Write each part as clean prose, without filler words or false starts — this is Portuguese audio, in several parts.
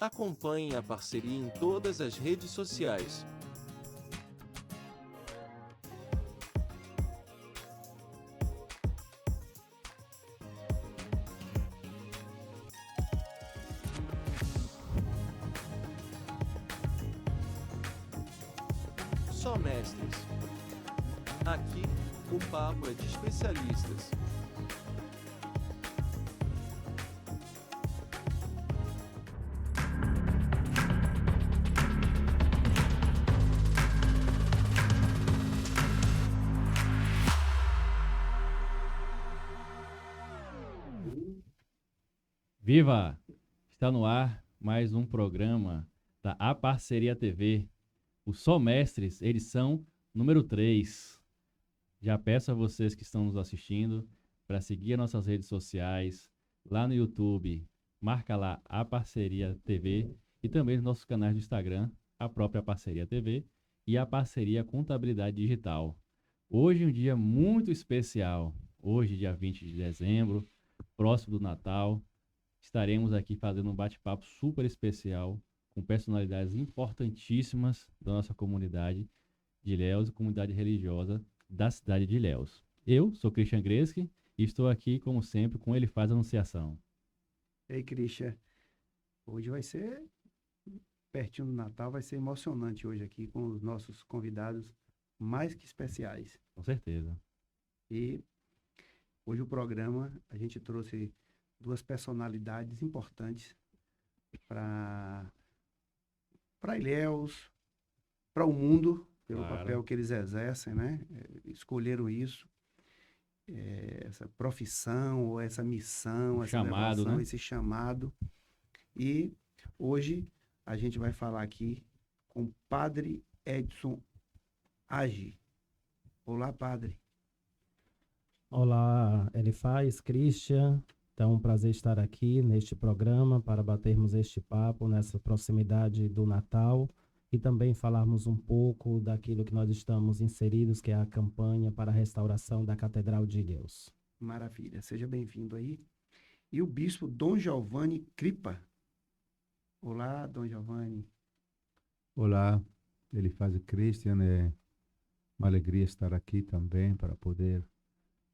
Acompanhe a parceria em todas as redes sociais. Só mestres. Aqui, o papo é de especialistas. Viva! Está no ar mais um programa da A Parceria TV. Os Só Mestres, edição número 3. Já peço a vocês que estão nos assistindo para seguir as nossas redes sociais, lá no YouTube, marca lá A Parceria TV e também nos nossos canais do Instagram, a própria Parceria TV e a Parceria Contabilidade Digital. Hoje é um dia muito especial, hoje dia 20 de dezembro, próximo do Natal. Estaremos aqui fazendo um bate-papo super especial com personalidades importantíssimas da nossa comunidade de Ilhéus e comunidade religiosa da cidade de Ilhéus. Eu sou Christian Greski e estou aqui, como sempre, com ele faz a anunciação. Ei, Christian, hoje vai ser, pertinho do Natal, vai ser emocionante hoje aqui com os nossos convidados mais que especiais. Com certeza. E hoje o programa, a gente trouxe duas personalidades importantes para Ilhéus, para o mundo, pelo Claro. papel que eles exercem, né? Escolheram isso, essa profissão, ou essa missão, essa chamado, elevação, né? esse chamado. E hoje a gente vai falar aqui com o Padre Edson Agi. Olá, Padre. Olá, Elifaz, Christian. Então, um prazer estar aqui neste programa para batermos este papo nessa proximidade do Natal e também falarmos um pouco daquilo que nós estamos inseridos, que é a campanha para a restauração da Catedral de Ilhéus. Maravilha, seja bem-vindo aí. E o bispo Dom Giovanni Cripa. Olá, Dom Giovanni. Olá, Elifaz e Christian, é uma alegria estar aqui também para poder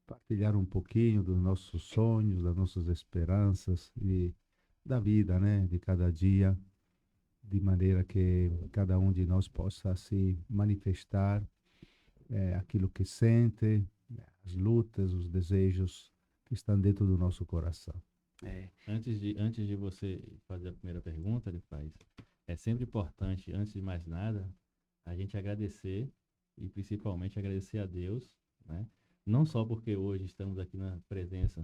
partilhar um pouquinho dos nossos sonhos, das nossas esperanças e da vida, né, de cada dia, de maneira que cada um de nós possa se manifestar aquilo que sente, as lutas, os desejos que estão dentro do nosso coração. Antes de você fazer a primeira pergunta, Elifaz, é sempre importante, antes de mais nada, a gente agradecer e principalmente agradecer a Deus, né? Não só porque hoje estamos aqui na presença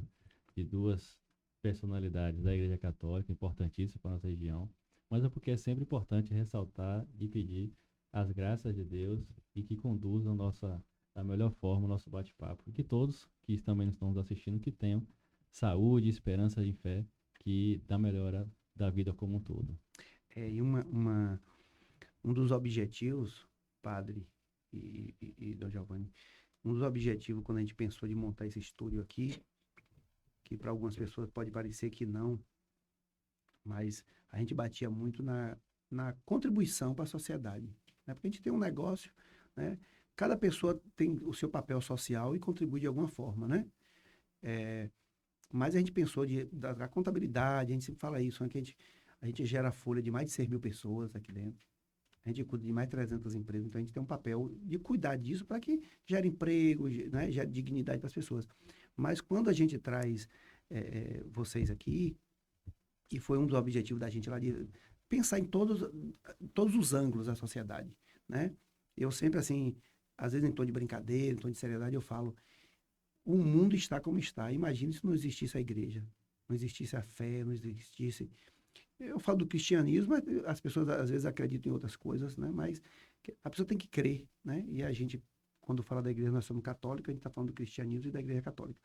de duas personalidades da Igreja Católica, importantíssimas para a nossa região, mas é porque é sempre importante ressaltar e pedir as graças de Deus e que conduzam da melhor forma o nosso bate-papo. E que todos que também estão nos assistindo, que tenham saúde, esperança e fé, que dá melhora da vida como um todo. E um dos objetivos, Padre e Dom Giovanni, um dos objetivos quando a gente pensou de montar esse estúdio aqui, que para algumas pessoas pode parecer que não, mas a gente batia muito na contribuição para a sociedade, né? Porque a gente tem um negócio, né? Cada pessoa tem o seu papel social e contribui de alguma forma, né? Mas a gente pensou da contabilidade, a gente sempre fala isso, né? Que a gente gera folha de mais de 6 mil pessoas aqui dentro. A gente cuida de mais de 300 empresas, então a gente tem um papel de cuidar disso para que gere emprego, né, gere dignidade para as pessoas. Mas quando a gente traz vocês aqui, e foi um dos objetivos da gente lá de pensar em todos os ângulos da sociedade, né? Eu sempre assim, às vezes em tom de brincadeira, em tom de seriedade, eu falo, o mundo está como está. Imagine se não existisse a igreja, não existisse a fé, não existisse... Eu falo do cristianismo, as pessoas às vezes acreditam em outras coisas, né? Mas a pessoa tem que crer, né? E a gente, quando fala da igreja, nós somos católicos, a gente está falando do cristianismo e da igreja católica.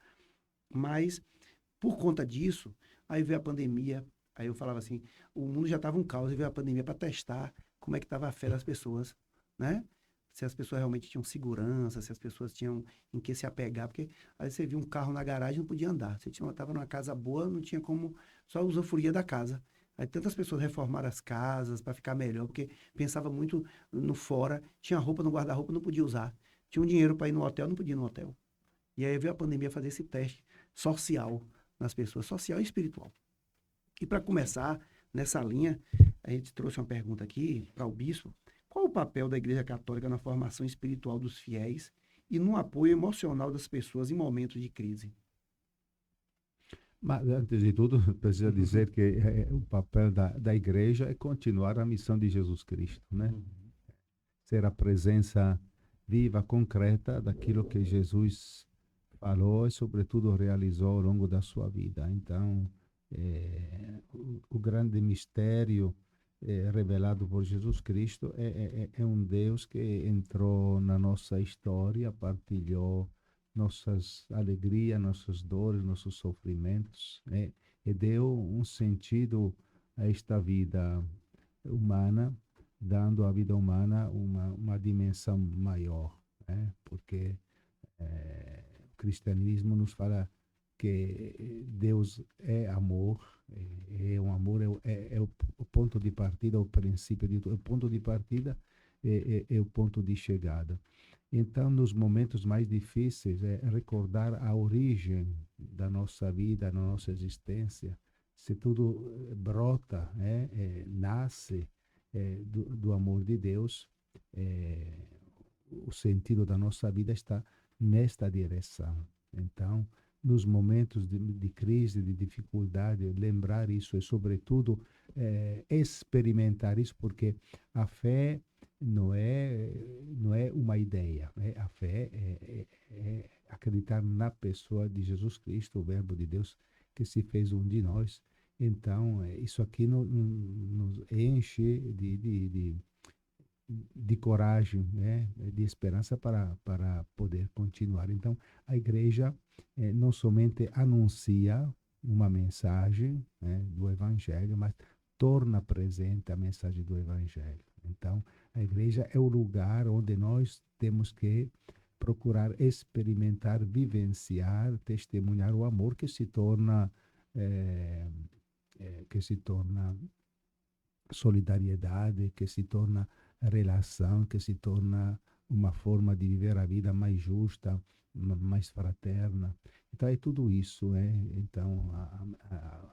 Mas, por conta disso, aí veio a pandemia, aí eu falava assim, o mundo já estava um caos, e veio a pandemia para testar como é que estava a fé das pessoas, né? Se as pessoas realmente tinham segurança, se as pessoas tinham em que se apegar, porque aí você via um carro na garagem, não podia andar. Você estava numa casa boa, não tinha como, só usufruía da casa. Aí tantas pessoas reformaram as casas para ficar melhor, porque pensava muito no fora, tinha roupa no guarda-roupa, não podia usar. Tinha um dinheiro para ir no hotel, não podia ir no hotel. E aí veio a pandemia fazer esse teste social nas pessoas, social e espiritual. E para começar, nessa linha, a gente trouxe uma pergunta aqui para o bispo. Qual o papel da Igreja Católica na formação espiritual dos fiéis e no apoio emocional das pessoas em momentos de crise? Mas, antes de tudo, precisa dizer que o papel da igreja é continuar a missão de Jesus Cristo, né? Ser a presença viva, concreta daquilo que Jesus falou e, sobretudo, realizou ao longo da sua vida. Então, o grande mistério revelado por Jesus Cristo é um Deus que entrou na nossa história, partilhou nossas alegrias, nossas dores, nossos sofrimentos, né? E deu um sentido a esta vida humana, dando à vida humana uma dimensão maior, né? Porque o cristianismo nos fala que Deus é amor, um amor, é o ponto de partida, o princípio de tudo. O ponto de partida é o ponto de chegada. Então, nos momentos mais difíceis, é recordar a origem da nossa vida, da nossa existência. Se tudo brota, nasce do amor de Deus, o sentido da nossa vida está nesta direção. Então, nos momentos de crise, de dificuldade, lembrar isso e, sobretudo, experimentar isso, porque a fé não é uma ideia, né? A fé é acreditar na pessoa de Jesus Cristo, o Verbo de Deus que se fez um de nós. Então, isso aqui nos enche de coragem, né? De esperança para poder continuar. Então, a igreja não somente anuncia uma mensagem, né, do Evangelho, mas torna presente a mensagem do Evangelho. Então, a igreja é o lugar onde nós temos que procurar experimentar, vivenciar, testemunhar o amor que se torna solidariedade, que se torna relação, que se torna uma forma de viver a vida mais justa, mais fraterna. Então, é tudo isso. Então,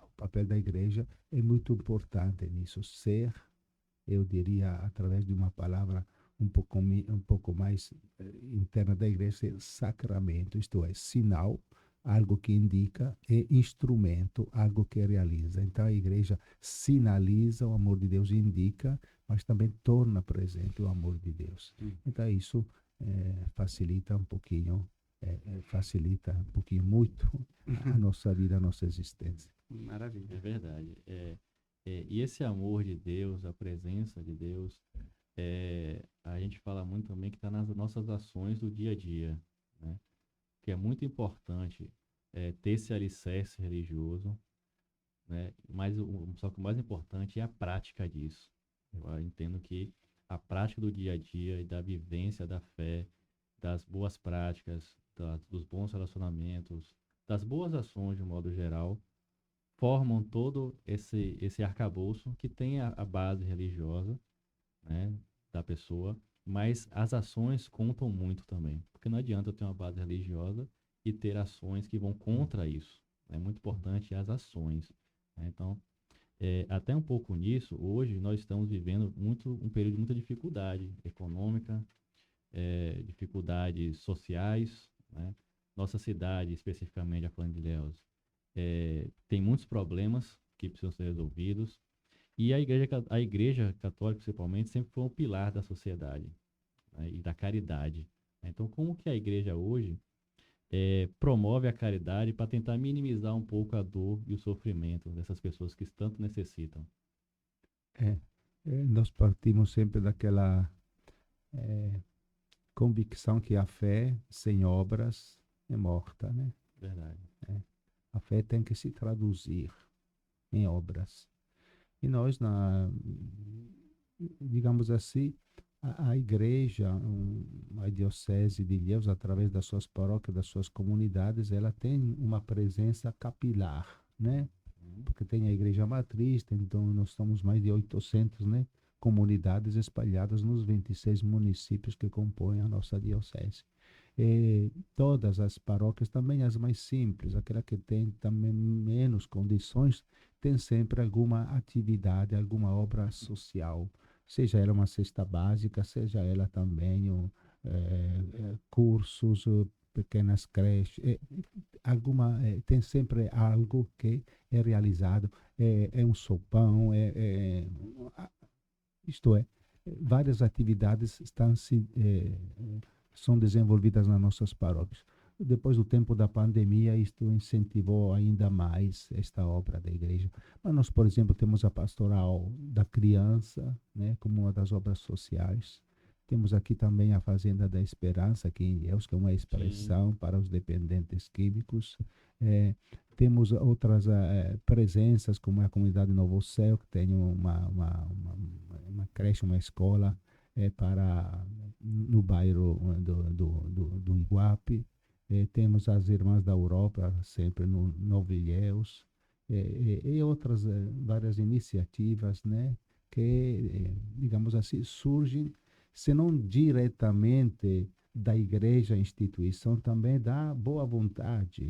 o papel da igreja é muito importante nisso. Ser, eu diria, através de uma palavra um pouco mais interna da igreja, ser sacramento, isto é, sinal, algo que indica, e instrumento, algo que realiza. Então, a igreja sinaliza o amor de Deus, indica, mas também torna presente o amor de Deus. Então, isso facilita um pouquinho, muito a nossa vida, a nossa existência. Maravilha. É verdade. E esse amor de Deus, a presença de Deus, a gente fala muito também que está nas nossas ações do dia a dia, né? Que é muito importante ter esse alicerce religioso, né? Só que o mais importante é a prática disso. Eu entendo que a prática do dia a dia e da vivência da fé, das boas práticas, dos bons relacionamentos, das boas ações de um modo geral, formam todo esse arcabouço que tem a base religiosa, né, da pessoa, mas as ações contam muito também, porque não adianta eu ter uma base religiosa e ter ações que vão contra isso. É muito importante as ações, né? Então, até um pouco nisso, hoje nós estamos vivendo um período de muita dificuldade econômica, dificuldades sociais, né? Nossa cidade, especificamente a Plano de Ilhéus, tem muitos problemas que precisam ser resolvidos, e a igreja católica, principalmente, sempre foi um pilar da sociedade, né, e da caridade. Então, como que a igreja hoje promove a caridade para tentar minimizar um pouco a dor e o sofrimento dessas pessoas que tanto necessitam? Nós partimos sempre daquela convicção que a fé sem obras é morta, né? Verdade. A fé tem que se traduzir em obras. E nós, digamos assim, a igreja, a diocese de Ilhéus, através das suas paróquias, das suas comunidades, ela tem uma presença capilar, né? porque tem a igreja matriz, então nós somos mais de 800, né, comunidades espalhadas nos 26 municípios que compõem a nossa diocese. Todas as paróquias, também as mais simples, aquela que tem também menos condições, tem sempre alguma atividade, alguma obra social, seja ela uma cesta básica, seja ela também cursos, pequenas creches, tem sempre algo que é realizado, é um sopão, isto é, várias atividades são desenvolvidas nas nossas paróquias. Depois do tempo da pandemia, isto incentivou ainda mais esta obra da igreja. Mas nós, por exemplo, temos a pastoral da criança, né, como uma das obras sociais. Temos aqui também a Fazenda da Esperança, aqui em Ilhéus, que é uma expressão para os dependentes químicos. Temos outras presenças, como a comunidade Novo Céu, que tem uma creche, uma escola no bairro do Iguape. Temos as Irmãs da Europa, sempre no Novo Ilhéus, e outras várias iniciativas, né, que, digamos assim, surgem, se não diretamente da igreja, instituição, também da boa vontade,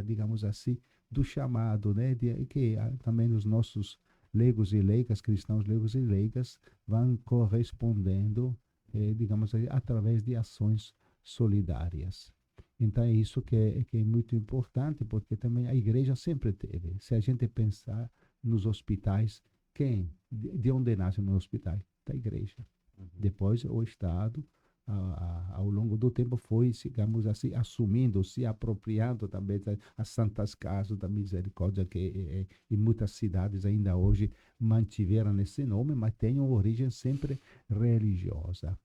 digamos assim, do chamado, né, que também os nossos leigos e leigas, cristãos leigos e leigas, vão correspondendo, digamos assim, através de ações solidárias. Então é isso que é muito importante, porque também a igreja sempre teve. Se a gente pensar nos hospitais, de onde nasce nos hospitais? Da igreja. Depois o Estado, ao longo do tempo, foi, digamos assim, assumindo, se apropriando também das santas casas da misericórdia, que em muitas cidades ainda hoje mantiveram esse nome, mas tem uma origem sempre religiosa,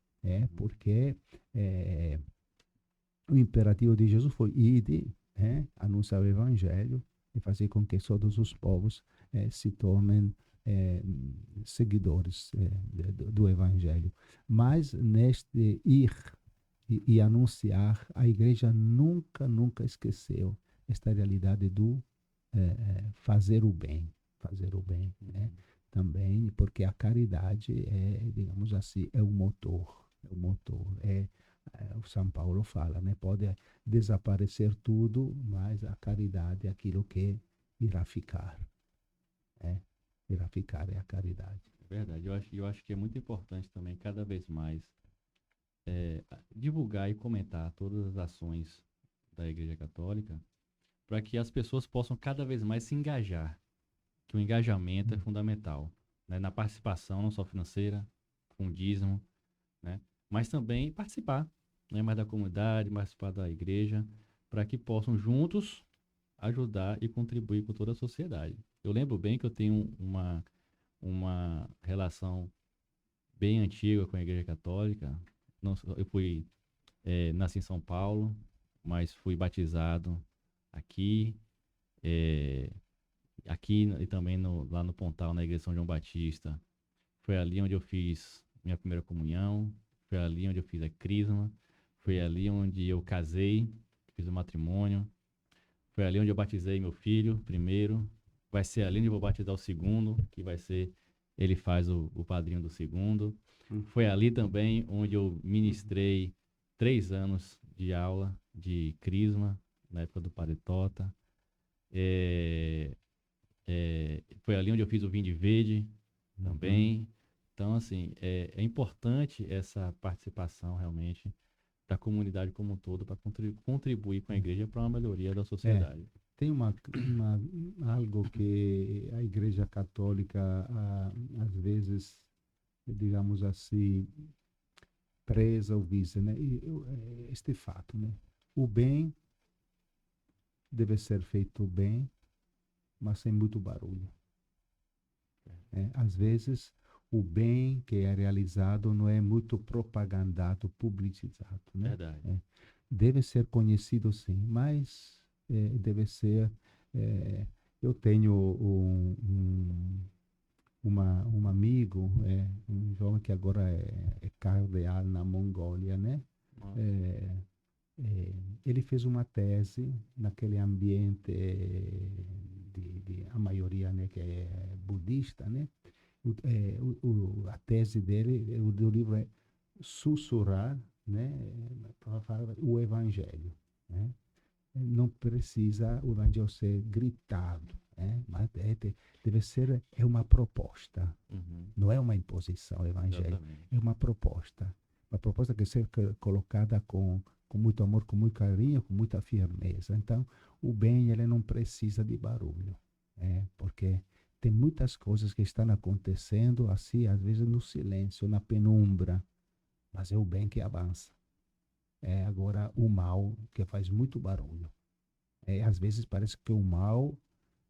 porque o imperativo de Jesus foi ide, anunciar o evangelho e fazer com que todos os povos se tornem seguidores do evangelho. Mas neste ir e anunciar, a igreja nunca esqueceu esta realidade do fazer o bem, né? Também porque a caridade digamos assim, é o motor, o São Paulo fala, né? Pode desaparecer tudo, mas a caridade é aquilo que irá ficar, irá ficar, é a caridade. É verdade, eu acho que é muito importante também, cada vez mais, divulgar e comentar todas as ações da Igreja Católica, para que as pessoas possam cada vez mais se engajar, que o engajamento é fundamental, né? Na participação, não só financeira, com o dízimo, né? Mas também participar, né, mais da comunidade, participar da igreja, para que possam juntos ajudar e contribuir com toda a sociedade. Eu lembro bem que eu tenho uma relação bem antiga com a Igreja Católica. Eu nasci em São Paulo, mas fui batizado aqui, e também lá no Pontal, na Igreja São João Batista. Foi ali onde eu fiz minha primeira comunhão, foi ali onde eu fiz a crisma, foi ali onde eu casei, fiz o matrimônio, foi ali onde eu batizei meu filho primeiro, vai ser ali onde eu vou batizar o segundo, que vai ser, ele faz o padrinho do segundo. Foi ali também onde eu ministrei 3 anos de aula de crisma, na época do Padre Tota. Foi ali onde eu fiz o Vinde Verde também. Então, assim, é importante essa participação realmente da comunidade como um todo para contribuir com a igreja para uma melhoria da sociedade. Tem algo que a Igreja Católica, às vezes, digamos assim, preza ou visa, né? Este fato, né? O bem deve ser feito bem, mas sem muito barulho. Às vezes, o bem que é realizado não é muito propagandado, publicizado, né? Verdade. Deve ser conhecido, sim, mas deve ser... eu tenho um amigo, um jovem que agora é cardeal na Mongólia, né? Ele fez uma tese naquele ambiente a maioria, né, que é budista, né? A tese dele, do livro é sussurrar, né, para falar o evangelho, né? Não precisa o evangelho ser gritado, né? Mas deve ser uma proposta, Uhum. não é uma imposição o evangelho, Exatamente. é uma proposta que deve ser colocada com muito amor, com muito carinho, com muita firmeza. Então, o bem ele não precisa de barulho, né? Porque tem muitas coisas que estão acontecendo assim, às vezes no silêncio, na penumbra, mas é o bem que avança. É agora o mal que faz muito barulho. Às vezes parece que o mal,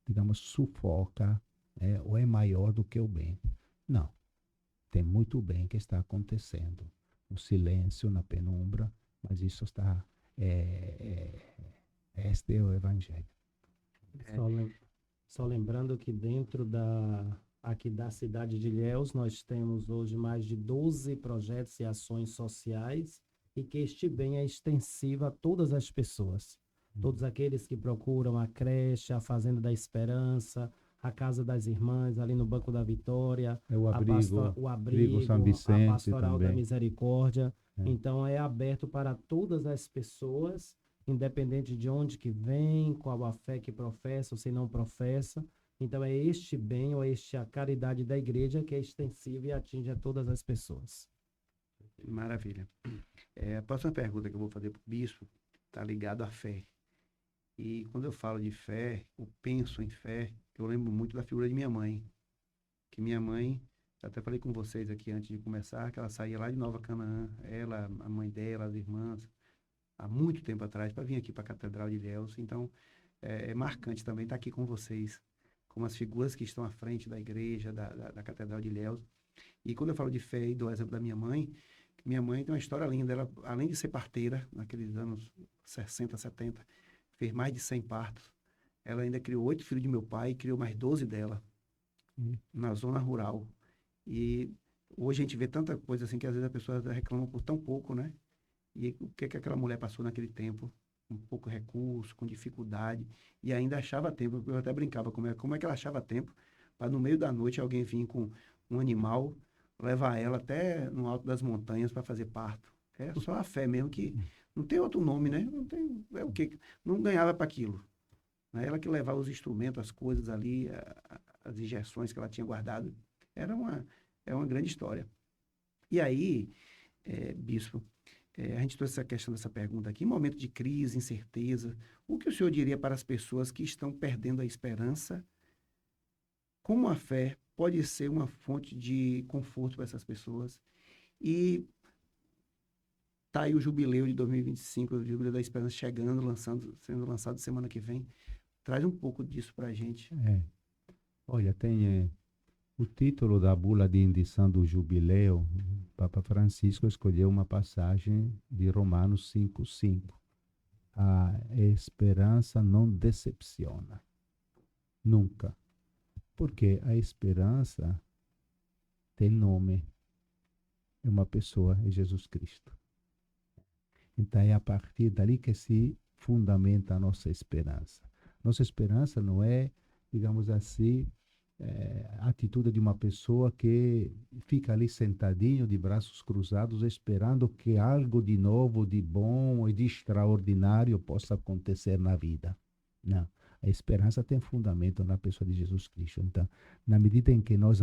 digamos, sufoca, ou é maior do que o bem. Não. Tem muito bem que está acontecendo no silêncio, na penumbra, mas isso está. Este é o Evangelho. Só lembrando que dentro aqui da cidade de Ilhéus, nós temos hoje mais de 12 projetos e ações sociais e que este bem é extensivo a todas as pessoas. Todos aqueles que procuram a creche, a Fazenda da Esperança, a Casa das Irmãs, ali no Banco da Vitória, O abrigo, o abrigo, São a Vicente Pastoral da também. Misericórdia. É. Então, é aberto para todas as pessoas, independente de onde que vem, qual a fé que professa ou se não professa. Então, é este bem ou a caridade da igreja que é extensiva e atinge a todas as pessoas. Maravilha. A próxima pergunta que eu vou fazer para o bispo está ligado à fé. E quando eu falo de fé, eu penso em fé, eu lembro muito da figura de minha mãe. Que minha mãe, eu até falei com vocês aqui antes de começar, que ela saía lá de Nova Canaã, ela, a mãe dela, as irmãs, há muito tempo atrás, para vir aqui para a Catedral de Ilhéus. Então, é marcante também estar aqui com vocês, como as figuras que estão à frente da igreja, da Catedral de Ilhéus. E quando eu falo de fé e dou o exemplo da minha mãe tem uma história linda. Ela, além de ser parteira, naqueles anos 60, 70, fez mais de 100 partos. Ela ainda criou 8 filhos de meu pai e criou mais 12 dela, na zona rural. E hoje a gente vê tanta coisa assim que às vezes a pessoa reclama por tão pouco, né? E o que aquela mulher passou naquele tempo? Com pouco recurso, com dificuldade, e ainda achava tempo. Eu até brincava, como é que ela achava tempo para no meio da noite alguém vir com um animal, levar ela até no alto das montanhas para fazer parto. É só a fé mesmo, que não tem outro nome, né? Não tem, é o quê? Não ganhava para aquilo. Ela que levava os instrumentos, as coisas ali, as injeções que ela tinha guardado. É uma grande história. E aí, bispo, a gente trouxe essa questão dessa pergunta aqui. Em momento de crise, incerteza, o que o senhor diria para as pessoas que estão perdendo a esperança? Como a fé pode ser uma fonte de conforto para essas pessoas? E tá aí o jubileu de 2025, o Jubileu da Esperança chegando, sendo lançado semana que vem. Traz um pouco disso para a gente. Olha, tem o título da bula de indição do jubileu. O Papa Francisco escolheu uma passagem de Romanos 5:5. A esperança não decepciona. Nunca. Porque a esperança tem nome. É uma pessoa, é Jesus Cristo. Então é a partir dali que se fundamenta a nossa esperança. Nossa esperança não é, digamos assim, a atitude de uma pessoa que fica ali sentadinho, de braços cruzados, esperando que algo de novo, de bom e de extraordinário possa acontecer na vida. Não. A esperança tem fundamento na pessoa de Jesus Cristo. Então, na medida em que nós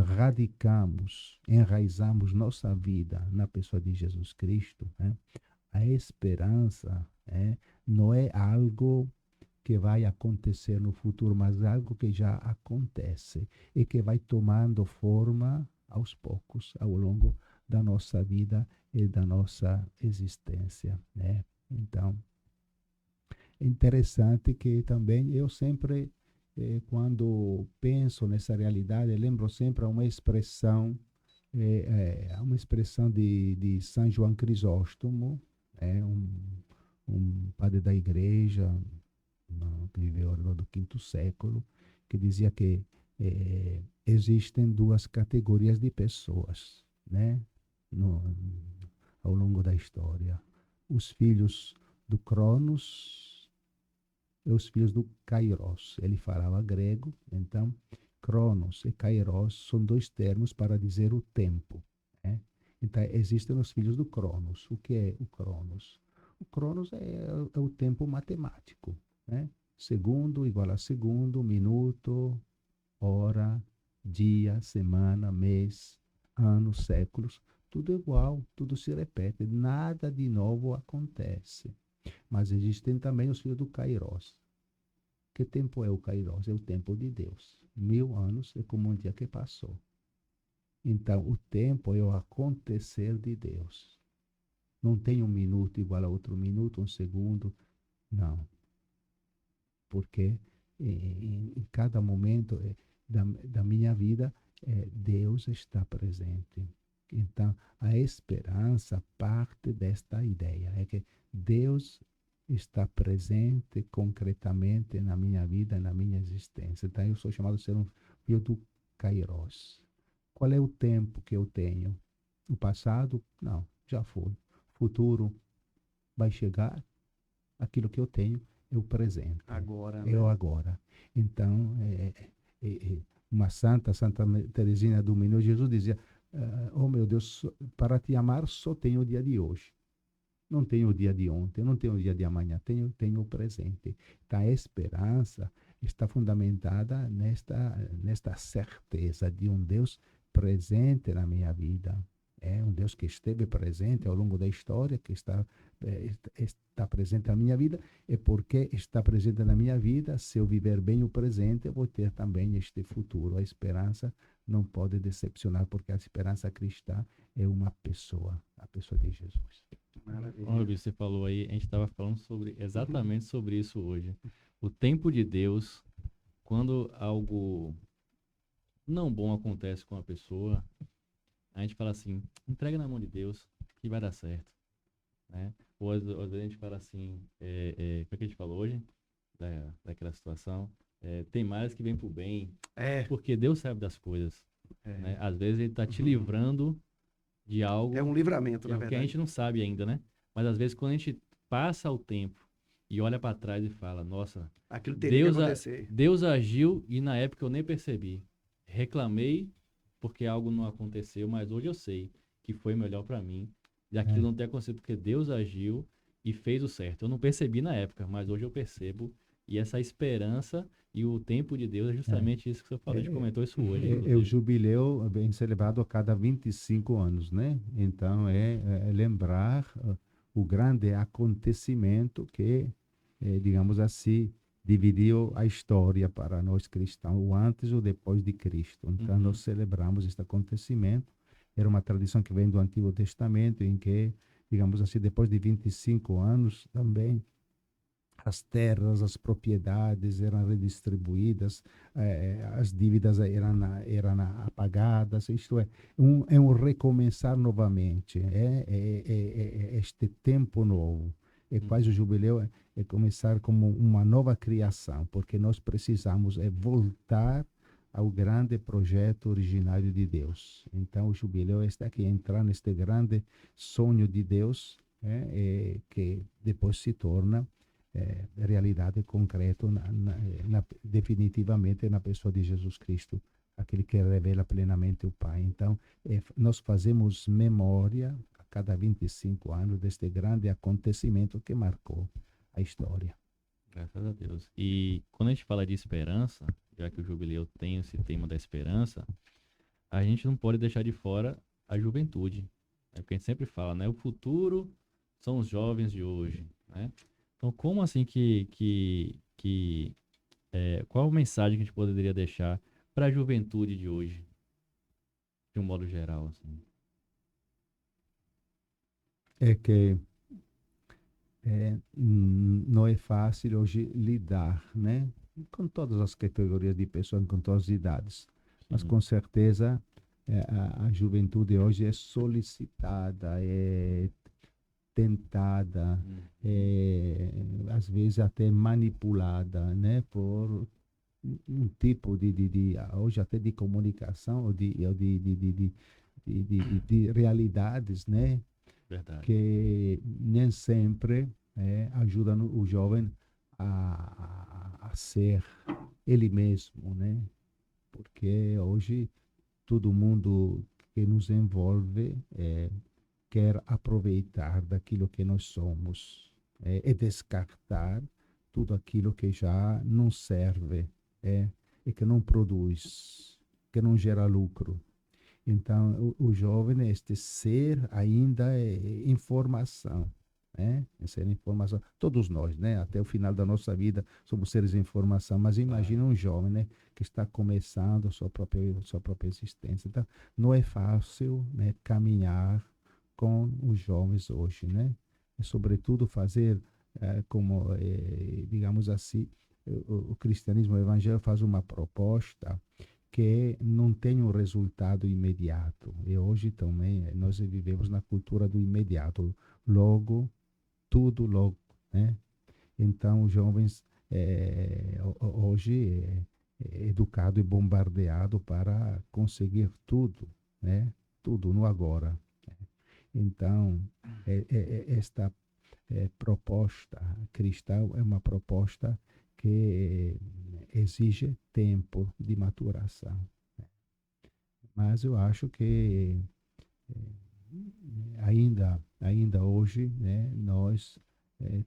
enraizamos nossa vida na pessoa de Jesus Cristo, a esperança não é algo que vai acontecer no futuro, mas algo que já acontece e que vai tomando forma aos poucos, ao longo da nossa vida e da nossa existência, né? Então, é interessante que também eu sempre, quando penso nessa realidade, lembro sempre uma expressão de São João Crisóstomo, um padre da igreja, que viveu ao redor do quinto século, que dizia que existem duas categorias de pessoas, né, ao longo da história: os filhos do Cronos e os filhos do Kairos. Ele falava grego, então Cronos e Kairos são dois termos para dizer o tempo, né? Então existem os filhos do Cronos. O que é o Cronos? O Cronos é o tempo matemático, né? Segundo igual a segundo, minuto, hora, dia, semana, mês, anos, séculos, tudo igual, tudo se repete, nada de novo acontece. Mas existem também os filhos do Kairos. Que tempo é o Kairos? É o tempo de Deus. 1000 anos é como um dia que passou. Então, o tempo é o acontecer de Deus. Não tem um minuto igual a outro minuto, um segundo. Não. Porque em cada momento da minha vida, Deus está presente. Então, a esperança parte desta ideia. É que Deus está presente concretamente na minha vida, na minha existência. Então, eu sou chamado a ser um filho do Kairos. Qual é o tempo que eu tenho? O passado? Não, já foi. Futuro vai chegar. Aquilo que eu tenho é o presente. Agora, É o agora. Então, uma Santa Teresina do Menino Jesus dizia, oh meu Deus, para te amar só tenho o dia de hoje. Não tenho o dia de ontem, não tenho o dia de amanhã, tenho o presente. Então, a esperança está fundamentada nesta certeza de um Deus presente na minha vida. É um Deus que esteve presente ao longo da história, que está presente na minha vida, e porque está presente na minha vida, se eu viver bem o presente, eu vou ter também este futuro. A esperança não pode decepcionar, porque a esperança cristã é uma pessoa, a pessoa de Jesus. maravilha. Como você falou aí, a gente estava falando exatamente sobre isso hoje. O tempo de Deus, quando algo não bom acontece com a pessoa, a gente fala assim, entrega na mão de Deus que vai dar certo, né? Ou às vezes a gente fala assim, como é que a gente falou hoje, daquela situação, tem mais que vem pro bem, porque Deus sabe das coisas, né? Às vezes ele está te livrando de algo É um livramento, que na a verdade. gente não sabe ainda, né? Mas às vezes quando a gente passa o tempo e olha para trás e fala, nossa, Aquilo teria Deus, que acontecer. Deus agiu e na época eu nem percebi. Reclamei porque algo não aconteceu, mas hoje eu sei que foi melhor para mim. E aquilo não tem acontecido porque Deus agiu e fez o certo. Eu não percebi na época, mas hoje eu percebo. E essa esperança e o tempo de Deus é justamente isso que você falou. A gente comentou isso hoje. É o inclusive. jubileu bem celebrado a cada 25 anos, né? Então, é lembrar o grande acontecimento que, digamos assim, dividiu a história para nós cristãos, o antes e o depois de Cristo. Então, Uhum. nós celebramos este acontecimento. Era uma tradição que vem do Antigo Testamento, em que, digamos assim, depois de 25 anos também, as terras, as propriedades eram redistribuídas, as dívidas eram apagadas, isto é um recomeçar novamente, este tempo novo. E quase o jubileu é começar como uma nova criação, porque nós precisamos voltar ao grande projeto originário de Deus. Então o jubileu está aqui, entrar neste grande sonho de Deus, que depois se torna realidade concreta definitivamente na pessoa de Jesus Cristo, aquele que revela plenamente o Pai. Então, nós fazemos memória a cada 25 anos deste grande acontecimento que marcou a história. Graças a Deus. E quando a gente fala de esperança, já que o jubileu tem esse tema da esperança, a gente não pode deixar de fora a juventude. É porque a gente sempre fala, né? O futuro são os jovens de hoje, né? Então, como assim qual a mensagem que a gente poderia deixar para a juventude de hoje, de um modo geral, assim? É que não é fácil hoje lidar, né, com todas as categorias de pessoas, com todas as idades. Mas Sim. com certeza a juventude hoje é solicitada, é tentada, às vezes até manipulada, né, por um tipo de hoje até de comunicação ou de realidades, né, Verdade. que nem sempre ajudam o jovem a ser ele mesmo, né? Porque hoje todo mundo que nos envolve quer aproveitar daquilo que nós somos e descartar tudo aquilo que já não serve e que não produz, que não gera lucro. Então, o jovem, este ser ainda é informação, né? Essa é informação. Todos nós, né? Até o final da nossa vida, somos seres de informação. Mas imagina um jovem, né? Que está começando a sua própria existência. Então, não é fácil, né? Caminhar com os jovens hoje, né? E, sobretudo, fazer digamos assim, o cristianismo, o evangelho faz uma proposta que não tem um resultado imediato. E hoje também nós vivemos na cultura do imediato. Logo, tudo logo, né? Então, os jovens hoje é educado e bombardeado para conseguir tudo, né? Tudo no agora. Então, esta proposta cristã é uma proposta que exige tempo de maturação. Mas eu acho que ainda hoje, né, nós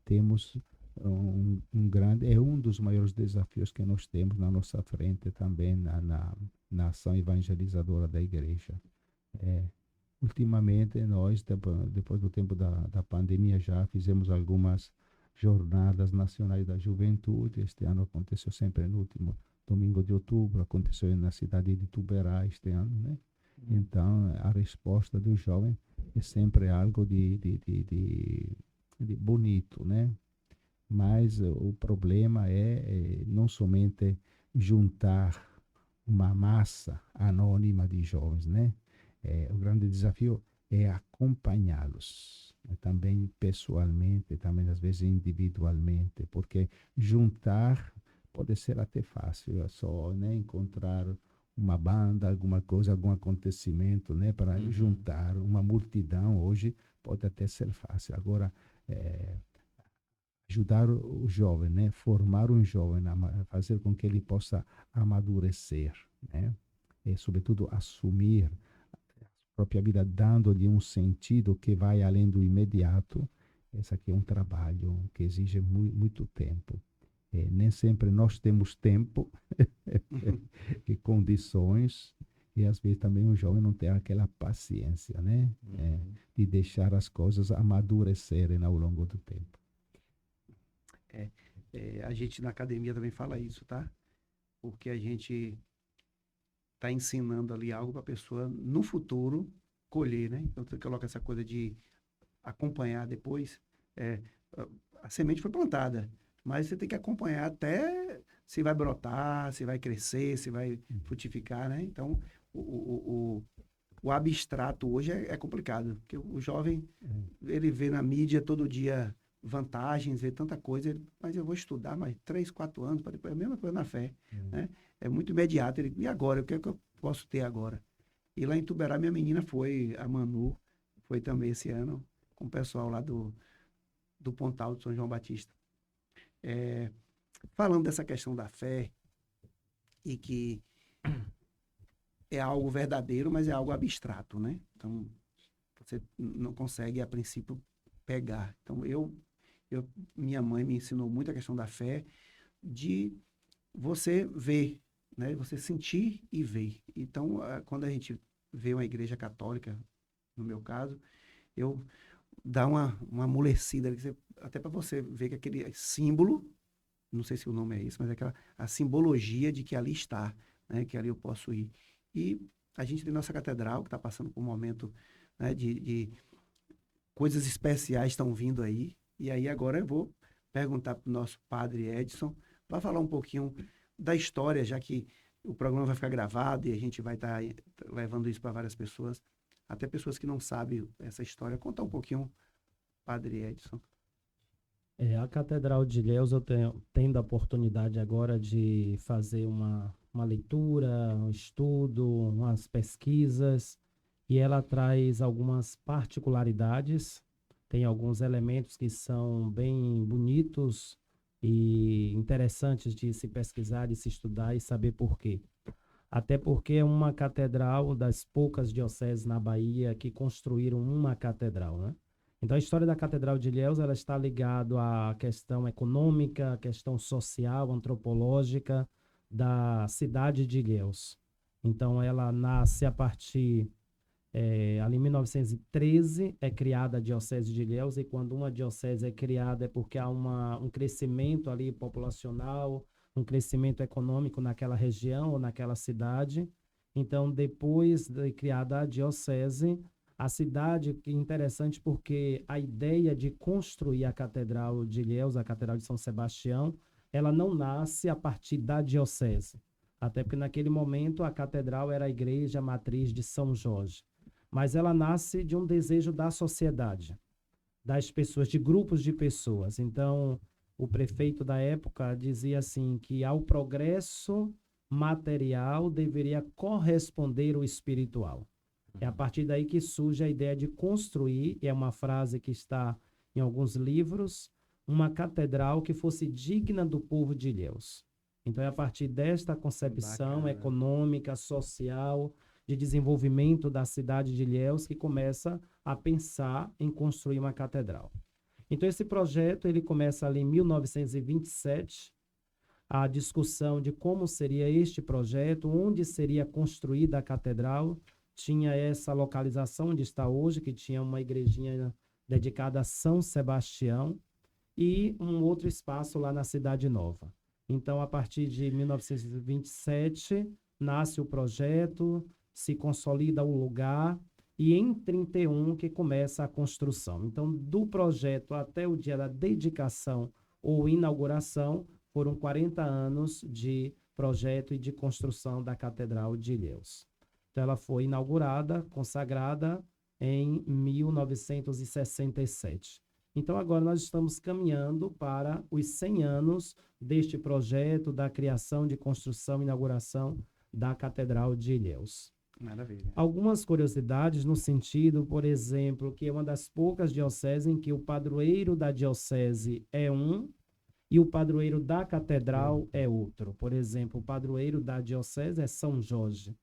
temos um grande, é um dos maiores desafios que nós temos na nossa frente também na ação evangelizadora da igreja. Ultimamente, nós, depois do tempo da pandemia, já fizemos algumas jornadas nacionais da juventude. Este ano aconteceu sempre no último domingo de outubro, aconteceu na cidade de Ituberá este ano, né? Então, a resposta do jovem é sempre algo de bonito, né? Mas o problema é não somente juntar uma massa anônima de jovens, né? O grande desafio é acompanhá-los, também pessoalmente, também às vezes individualmente, porque juntar pode ser até fácil, é só, né, encontrar uma banda, alguma coisa, algum acontecimento, né, para juntar uma multidão. Hoje pode até ser fácil. Agora, ajudar o jovem, né, formar um jovem, fazer com que ele possa amadurecer, né, e sobretudo assumir própria vida, dando-lhe um sentido que vai além do imediato. Esse aqui é um trabalho que exige muito tempo. Nem sempre nós temos tempo e condições, e às vezes também o jovem não tem aquela paciência, né? De deixar as coisas amadurecerem ao longo do tempo. A gente na academia também fala isso, tá? Porque a gente está ensinando ali algo para a pessoa no futuro colher, né? Então você coloca essa coisa de acompanhar depois. A semente foi plantada, mas você tem que acompanhar até se vai brotar, se vai crescer, se vai frutificar, né? Então o abstrato hoje é complicado, porque o jovem ele vê na mídia todo dia vantagens, vê tanta coisa, mas eu vou estudar mais 3, 4 anos para depois a mesma coisa na fé, né? É muito imediato. E agora? O que é que eu posso ter agora? E lá em Ituberá, minha menina foi, a Manu, foi também esse ano, com o pessoal lá do Pontal de São João Batista. Falando dessa questão da fé, e que é algo verdadeiro, mas é algo abstrato, né? Então, você não consegue, a princípio, pegar. Então, minha mãe me ensinou muito a questão da fé, de você ver, né? Você sentir e ver. Então, quando a gente vê uma igreja católica, no meu caso, eu dá uma amolecida, até para você ver que aquele símbolo, não sei se o nome é isso, mas é a simbologia de que ali está, né? Que ali eu posso ir. E a gente tem nossa catedral, que está passando por um momento, né, de coisas especiais estão vindo aí. E aí agora eu vou perguntar para o nosso padre Edson, para falar um pouquinho da história, já que o programa vai ficar gravado e a gente vai estar levando isso para várias pessoas, até pessoas que não sabem essa história. Conta um pouquinho, padre Edson. A Catedral de Ilhéus, eu tendo a oportunidade agora de fazer uma leitura, um estudo, umas pesquisas, e ela traz algumas particularidades, tem alguns elementos que são bem bonitos, e interessantes de se pesquisar, de se estudar e saber por quê. Até porque é uma catedral das poucas dioceses na Bahia que construíram uma catedral, né? Então, a história da Catedral de Ilhéus, ela está ligada à questão econômica, à questão social, antropológica da cidade de Ilhéus. Então, ela nasce a partir, ali em 1913, é criada a Diocese de Ilhéus, e quando uma diocese é criada é porque há um crescimento ali populacional, um crescimento econômico naquela região ou naquela cidade. Então, depois de criada a diocese, a cidade, que é interessante porque a ideia de construir a Catedral de Ilhéus, a Catedral de São Sebastião, ela não nasce a partir da diocese. Até porque naquele momento a catedral era a igreja matriz de São Jorge. Mas ela nasce de um desejo da sociedade, das pessoas, de grupos de pessoas. Então, o prefeito da época dizia assim que ao progresso material deveria corresponder o espiritual. É a partir daí que surge a ideia de construir, é uma frase que está em alguns livros, uma catedral que fosse digna do povo de Ilhéus. Então, é a partir desta concepção Bacana. econômica, social, de desenvolvimento da cidade de Ilhéus que começa a pensar em construir uma catedral. Então, esse projeto ele começa ali em 1927, a discussão de como seria este projeto, onde seria construída a catedral. Tinha essa localização onde está hoje, que tinha uma igrejinha dedicada a São Sebastião, e um outro espaço lá na Cidade Nova. Então, a partir de 1927, nasce o projeto, se consolida o lugar, e em 31 que começa a construção. Então, do projeto até o dia da dedicação ou inauguração, foram 40 anos de projeto e de construção da Catedral de Ilhéus. Então, ela foi inaugurada, consagrada em 1967. Então, agora nós estamos caminhando para os 100 anos deste projeto, da criação, de construção e inauguração da Catedral de Ilhéus. Maravilha. Algumas curiosidades no sentido, por exemplo, que é uma das poucas dioceses em que o padroeiro da diocese é um e o padroeiro da catedral é outro. Por exemplo, o padroeiro da diocese é São Jorge,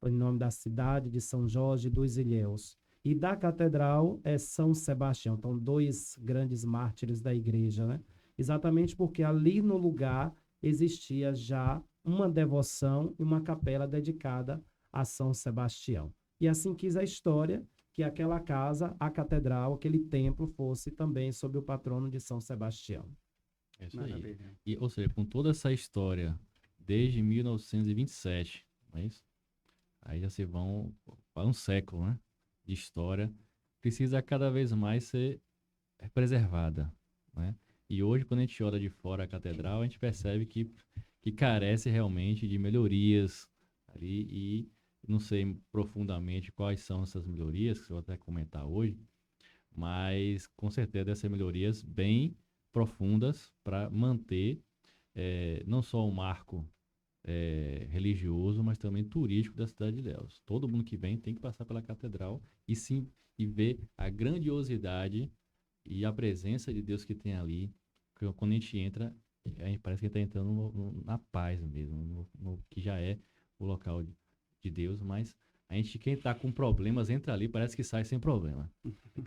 em nome da cidade de São Jorge dos Ilhéus. E da catedral é São Sebastião. Então, dois grandes mártires da igreja, né? Exatamente porque ali no lugar existia já uma devoção e uma capela dedicada a São Sebastião. E assim quis a história que aquela casa, a catedral, aquele templo fosse também sob o patrono de São Sebastião. É isso aí. Maravilha. E, ou seja, com toda essa história, desde 1927, não é isso? Aí já se vão para um século, né, de história, precisa cada vez mais ser preservada, né? E hoje, quando a gente olha de fora a catedral, a gente percebe que carece realmente de melhorias ali, e não sei profundamente quais são essas melhorias, que eu vou até comentar hoje, mas com certeza devem ser melhorias bem profundas para manter não só o marco religioso, mas também turístico da cidade de Ilhéus. Todo mundo que vem tem que passar pela catedral e ver a grandiosidade e a presença de Deus que tem ali. Quando a gente entra, parece que está entrando na paz mesmo, no que já é o local de Deus, mas quem está com problemas, entra ali, parece que sai sem problema.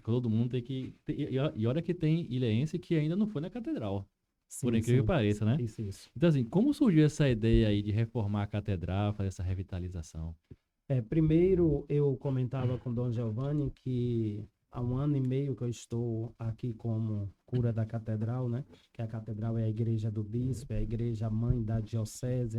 Todo mundo tem que... E olha que tem ilhéense que ainda não foi na catedral. Sim, Por incrível que pareça, né? Isso. Então, assim, como surgiu essa ideia aí de reformar a catedral, fazer essa revitalização? Primeiro, eu comentava com Dom Giovanni que há 1 ano e meio que eu estou aqui como cura da catedral, né? Que a catedral é a igreja do bispo, é a igreja mãe da diocese,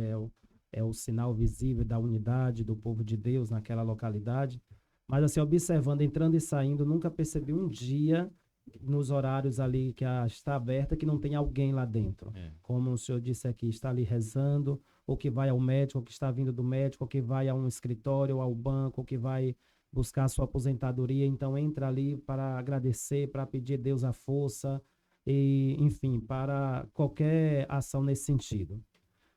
é o sinal visível da unidade do povo de Deus naquela localidade. Mas, assim, observando, entrando e saindo, nunca percebi um dia nos horários ali que está aberta que não tem alguém lá dentro. Como o senhor disse aqui, está ali rezando, ou que vai ao médico, ou que está vindo do médico, ou que vai a um escritório, ou ao banco, ou que vai buscar a sua aposentadoria. Então entra ali para agradecer, para pedir a Deus a força, e, enfim, para qualquer ação nesse sentido.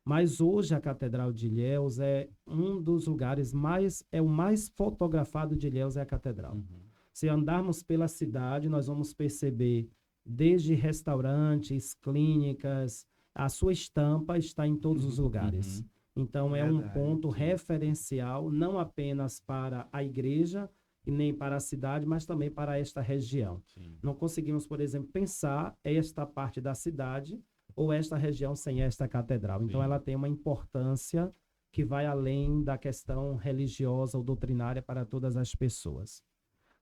Mas hoje a Catedral de Ilhéus é um dos lugares o mais fotografado de Ilhéus é a Catedral. Se andarmos pela cidade, nós vamos perceber desde restaurantes, clínicas, a sua estampa está em todos os lugares. Uhum. Então, é um Verdade, ponto sim. referencial, não apenas para a igreja e nem para a cidade, mas também para esta região. Sim. Não conseguimos, por exemplo, pensar esta parte da cidade ou esta região sem esta catedral. Então, Sim. ela tem uma importância que vai além da questão religiosa ou doutrinária para todas as pessoas.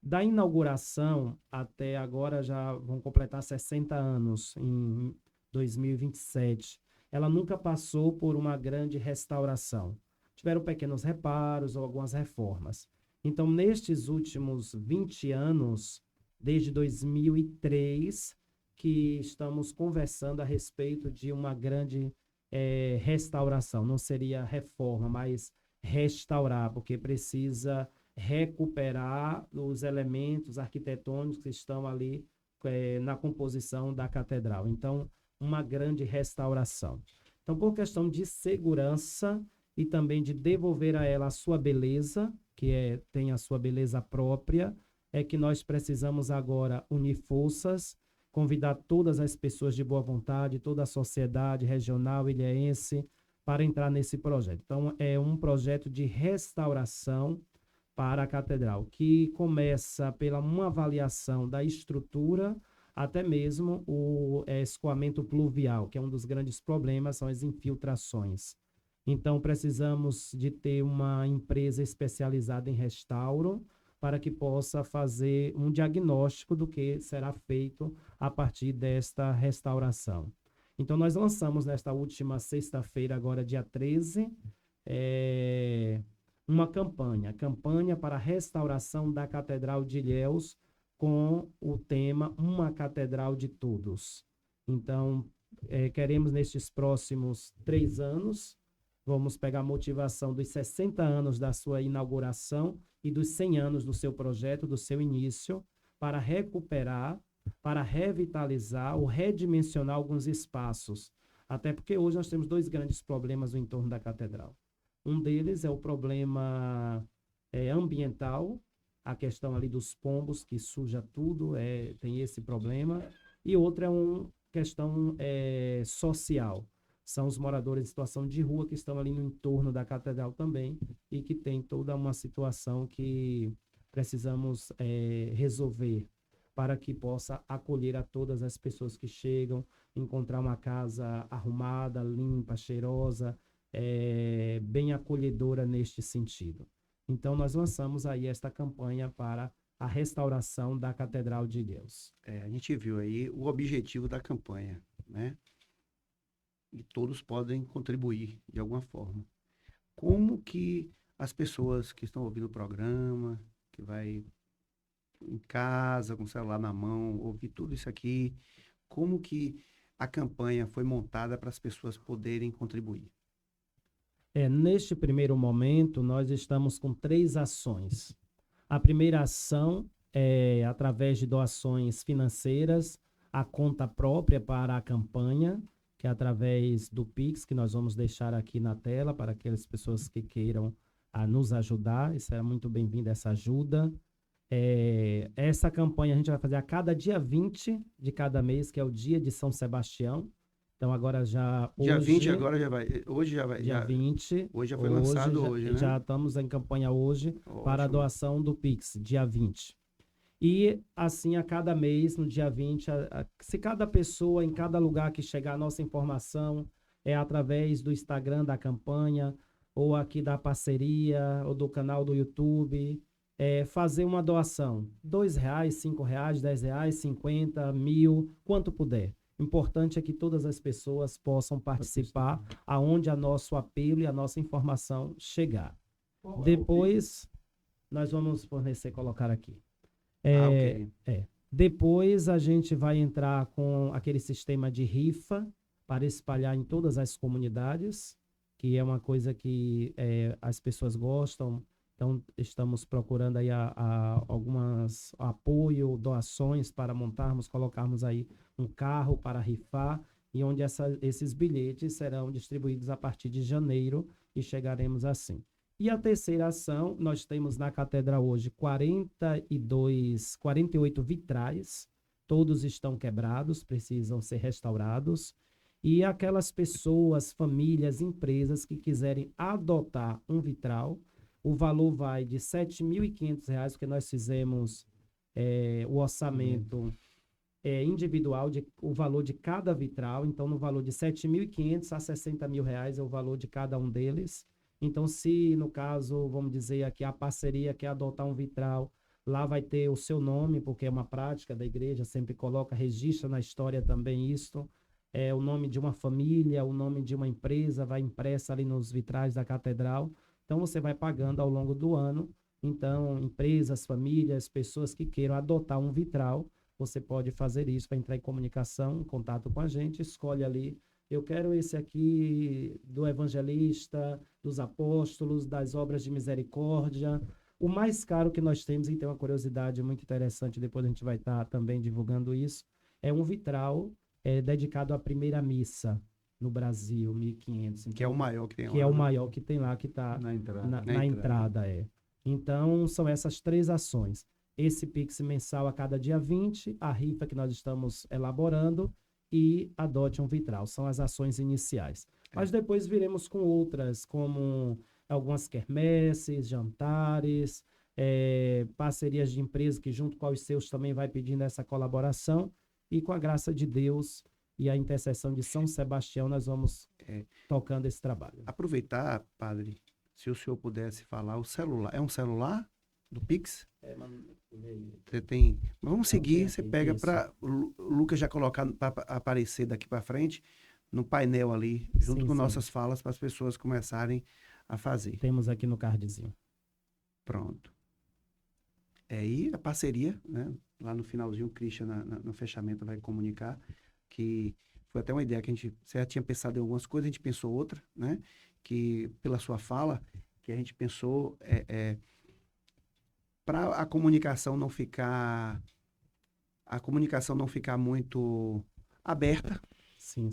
Da inauguração até agora, já vão completar 60 anos, em 2027. Ela nunca passou por uma grande restauração. Tiveram pequenos reparos ou algumas reformas. Então, nestes últimos 20 anos, desde 2003, que estamos conversando a respeito de uma grande restauração. Não seria reforma, mas restaurar, porque precisa recuperar os elementos arquitetônicos que estão ali na composição da catedral. Então, uma grande restauração. Então, por questão de segurança e também de devolver a ela a sua beleza, que tem a sua beleza própria, é que nós precisamos agora unir forças, convidar todas as pessoas de boa vontade, toda a sociedade regional, ilhéense, para entrar nesse projeto. Então, é um projeto de restauração para a catedral, que começa pela uma avaliação da estrutura, até mesmo o escoamento pluvial, que é um dos grandes problemas, são as infiltrações. Então, precisamos de ter uma empresa especializada em restauro para que possa fazer um diagnóstico do que será feito a partir desta restauração. Então, nós lançamos nesta última sexta-feira, agora dia 13, uma campanha para a restauração da Catedral de Ilhéus, com o tema Uma Catedral de Todos. Então, queremos nestes próximos 3 anos, vamos pegar a motivação dos 60 anos da sua inauguração e dos 100 anos do seu projeto, do seu início, para recuperar, para revitalizar ou redimensionar alguns espaços. Até porque hoje nós temos 2 grandes problemas no entorno da catedral. Um deles é o problema ambiental, a questão ali dos pombos, que suja tudo, tem esse problema. E outra é uma questão social. São os moradores em situação de rua que estão ali no entorno da catedral também e que tem toda uma situação que precisamos resolver para que possa acolher a todas as pessoas que chegam, encontrar uma casa arrumada, limpa, cheirosa, bem acolhedora neste sentido. Então, nós lançamos aí esta campanha para a restauração da Catedral de Ilhéus. A gente viu aí o objetivo da campanha, né? E todos podem contribuir de alguma forma. Como que as pessoas que estão ouvindo o programa, que vai em casa, com o celular na mão, ouvir tudo isso aqui, como que a campanha foi montada para as pessoas poderem contribuir? Neste primeiro momento, nós estamos com 3 ações. A primeira ação é através de doações financeiras, a conta própria para a campanha, que é através do Pix, que nós vamos deixar aqui na tela para aquelas pessoas que queiram nos ajudar. Isso é muito bem-vindo, essa ajuda. Essa campanha a gente vai fazer a cada dia 20 de cada mês, que é o dia de São Sebastião. Então, agora já... Dia hoje, 20 agora já vai... Hoje já vai... Dia 20. Hoje já foi lançado hoje, né? Já estamos em campanha hoje para a Ótimo. doação do Pix, dia 20. E assim, a cada mês, no dia 20, se cada pessoa, em cada lugar que chegar a nossa informação, através do Instagram da campanha, ou aqui da parceria, ou do canal do YouTube, fazer uma doação. R$2, R$5, R$10, 50, 1.000, quanto puder. Importante é que todas as pessoas possam participar aonde a nosso apelo e a nossa informação chegar. Depois, nós vamos fornecer, colocar aqui. Ok. Depois a gente vai entrar com aquele sistema de rifa para espalhar em todas as comunidades, que é uma coisa que as pessoas gostam. Então, estamos procurando aí algumas apoio, doações para montarmos, colocarmos aí um carro para rifar, e onde esses bilhetes serão distribuídos a partir de janeiro e chegaremos assim. E a terceira ação, nós temos na catedral hoje 48 vitrais, todos estão quebrados, precisam ser restaurados. E aquelas pessoas, famílias, empresas que quiserem adotar um vitral, o valor vai de R$ 7.500, porque nós fizemos o orçamento individual, o valor de cada vitral. Então, no valor de R$ 7.500 a R$ 60.000 é o valor de cada um deles. Então, se no caso, vamos dizer aqui, a parceria quer adotar um vitral, lá vai ter o seu nome, porque é uma prática da igreja, sempre coloca, registra na história também isso. O nome de uma família, o nome de uma empresa vai impressa ali nos vitrais da catedral. Então, você vai pagando ao longo do ano. Então, empresas, famílias, pessoas que queiram adotar um vitral, você pode fazer isso, vai entrar em comunicação, em contato com a gente, escolhe ali, eu quero esse aqui do evangelista, dos apóstolos, das obras de misericórdia. O mais caro que nós temos, e tem uma curiosidade muito interessante, depois a gente vai estar também divulgando isso, é um vitral dedicado à primeira missa no Brasil, 1.500. Que é o maior que tem lá. Que é o maior que tem lá, que está Na entrada. na entrada. Então, são essas 3 ações. Esse Pix mensal a cada dia 20, a rifa que nós estamos elaborando e adote um vitral. São as ações iniciais. Mas depois viremos com outras, como algumas quermesses, jantares, parcerias de empresas que junto com os seus também vai pedindo essa colaboração. E com a graça de Deus e a intercessão de São Sebastião, nós vamos tocando esse trabalho. Aproveitar, padre, se o senhor pudesse falar, o celular, é um celular do Pix? Você tem. Mas vamos seguir, você pega para o Lucas já colocar para aparecer daqui para frente no painel ali, junto com nossas falas, para as pessoas começarem a fazer. Temos aqui no cardzinho. Pronto. E a parceria, né? Lá no finalzinho, o Christian, no fechamento, vai comunicar que foi até uma ideia que você já tinha pensado em algumas coisas, a gente pensou outra, né? Que pela sua fala, que a gente pensou para a comunicação não ficar muito aberta,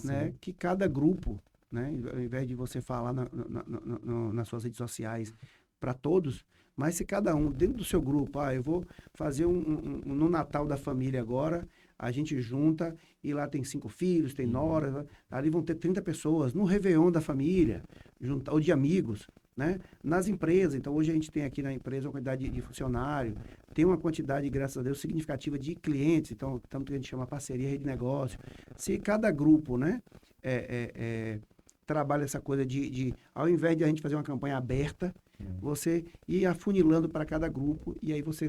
né? Que cada grupo, né? Ao invés de você falar nas suas redes sociais para todos, mas se cada um, dentro do seu grupo, eu vou fazer no Natal da família agora, a gente junta e lá tem 5 filhos, tem noras, ali vão ter 30 pessoas, no Réveillon da família, ou de amigos, né? Nas empresas, então hoje a gente tem aqui na empresa uma quantidade de funcionário, tem uma quantidade, graças a Deus, significativa de clientes, então tanto que a gente chama parceria, rede de negócio. Se cada grupo, né, trabalha essa coisa ao invés de a gente fazer uma campanha aberta, você ir afunilando para cada grupo e aí você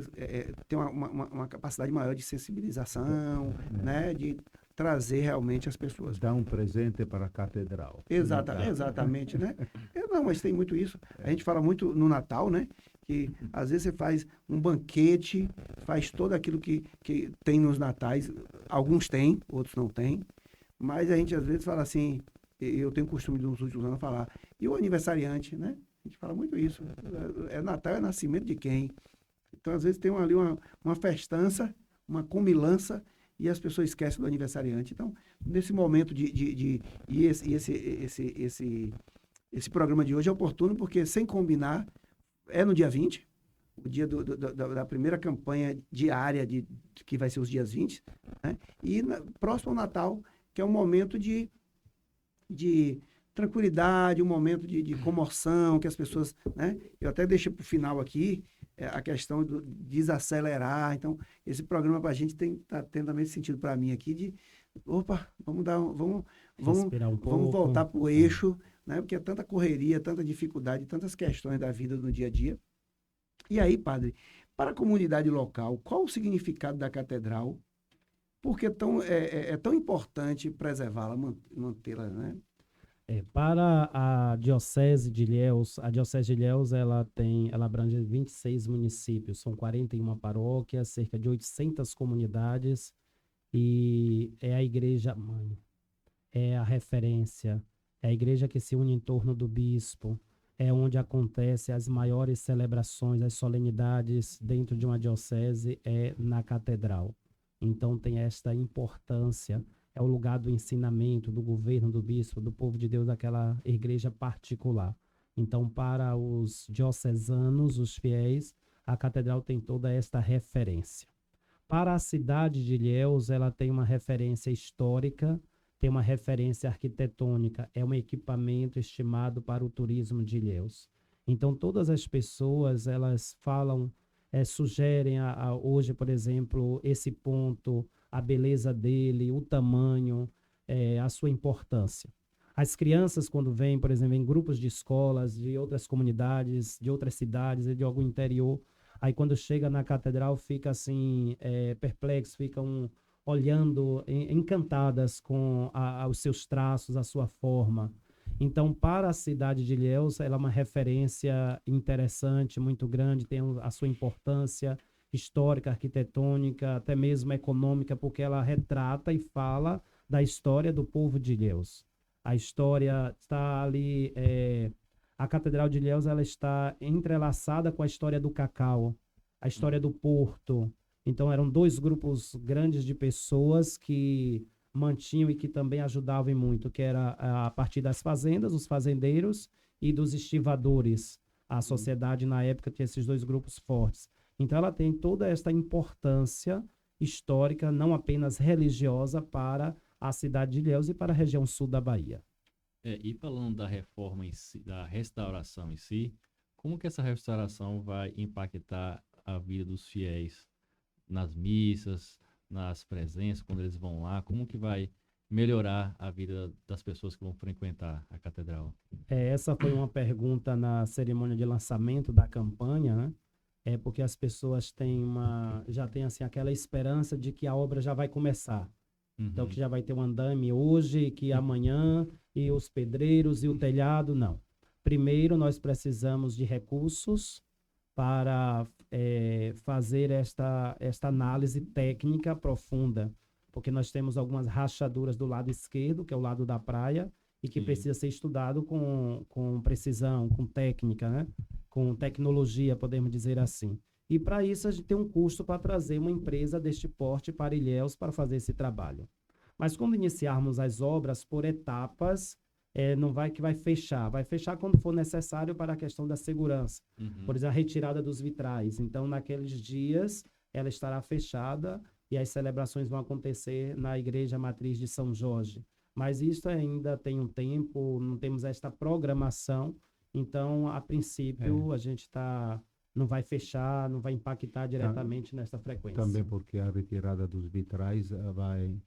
tem uma capacidade maior de sensibilização, né, de trazer realmente as pessoas. Dá um presente para a catedral. Exatamente, né? Não, mas tem muito isso. A gente fala muito no Natal, né? Que às vezes você faz um banquete, faz tudo aquilo que tem nos natais. Alguns têm, outros não têm. Mas a gente às vezes fala assim, eu tenho o costume nos últimos anos falar, e o aniversariante, né? A gente fala muito isso. Natal é nascimento de quem? Então, às vezes, tem ali uma festança, uma comilança, e as pessoas esquecem do aniversariante. Então, nesse momento esse programa de hoje é oportuno, porque sem combinar, é no dia 20, o dia da primeira campanha diária, que vai ser os dias 20, né? E próximo ao Natal, que é um momento de tranquilidade, um momento de comoção, que as pessoas, né? Eu até deixei para o final aqui a questão do desacelerar. Então, esse programa para a gente está tendo também esse sentido para mim aqui vamos respirar um pouco, vamos voltar para o eixo, né? Porque é tanta correria, tanta dificuldade, tantas questões da vida no dia a dia. E aí, padre, para a comunidade local, qual o significado da catedral? Porque é tão importante preservá-la, mantê-la, né? Para a Diocese de Ilhéus, ela abrange 26 municípios, são 41 paróquias, cerca de 800 comunidades, e é a igreja mãe, é a referência, é a igreja que se une em torno do bispo, é onde acontecem as maiores celebrações, as solenidades dentro de uma diocese, é na catedral. Então tem esta importância. É o lugar do ensinamento, do governo, do bispo, do povo de Deus, daquela igreja particular. Então, para os diocesanos, os fiéis, a catedral tem toda esta referência. para a cidade de Ilhéus, ela tem uma referência histórica, tem uma referência arquitetônica, é um equipamento estimado para o turismo de Ilhéus. Então, todas as pessoas, elas falam, sugerem hoje, por exemplo, esse ponto, a beleza dele, o tamanho, a sua importância. As crianças, quando vêm, por exemplo, em grupos de escolas, de outras comunidades, de outras cidades, de algum interior, aí quando chega na catedral, fica assim, perplexo, ficam olhando, encantadas com os seus traços, a sua forma. Então, para a cidade de Ilhéus, ela é uma referência interessante, muito grande, tem a sua importância histórica, arquitetônica, até mesmo econômica, porque ela retrata e fala da história do povo de Ilhéus. A história está ali, a Catedral de Ilhéus, ela está entrelaçada com a história do cacau, a história do porto. Então, eram dois grupos grandes de pessoas que mantinham e que também ajudavam muito, que era a partir das fazendas, os fazendeiros e dos estivadores. A sociedade, na época, tinha esses dois grupos fortes. Então, ela tem toda esta importância histórica, não apenas religiosa, para a cidade de Ilhéus e para a região sul da Bahia. E falando da reforma em si, da restauração em si, como que essa restauração vai impactar a vida dos fiéis nas missas, nas presenças, quando eles vão lá? Como que vai melhorar a vida das pessoas que vão frequentar a catedral? Essa foi uma pergunta na cerimônia de lançamento da campanha, né? Porque as pessoas já têm assim, aquela esperança de que a obra já vai começar. Então, que já vai ter um andame hoje, que amanhã, e os pedreiros e o telhado, não. Primeiro, nós precisamos de recursos para fazer esta análise técnica profunda, porque nós temos algumas rachaduras do lado esquerdo, que é o lado da praia, e que precisa ser estudado com precisão, com técnica, né? Com tecnologia, podemos dizer assim. E para isso a gente tem um custo para trazer uma empresa deste porte para Ilhéus para fazer esse trabalho. Mas quando iniciarmos as obras por etapas, não vai que vai fechar quando for necessário para a questão da segurança. Por exemplo, a retirada dos vitrais. Então, naqueles dias, ela estará fechada e as celebrações vão acontecer na Igreja Matriz de São Jorge. Mas isso ainda tem um tempo, não temos esta programação. Então, a princípio, a gente não vai fechar, não vai impactar diretamente nesta frequência. Também porque a retirada dos vitrais vai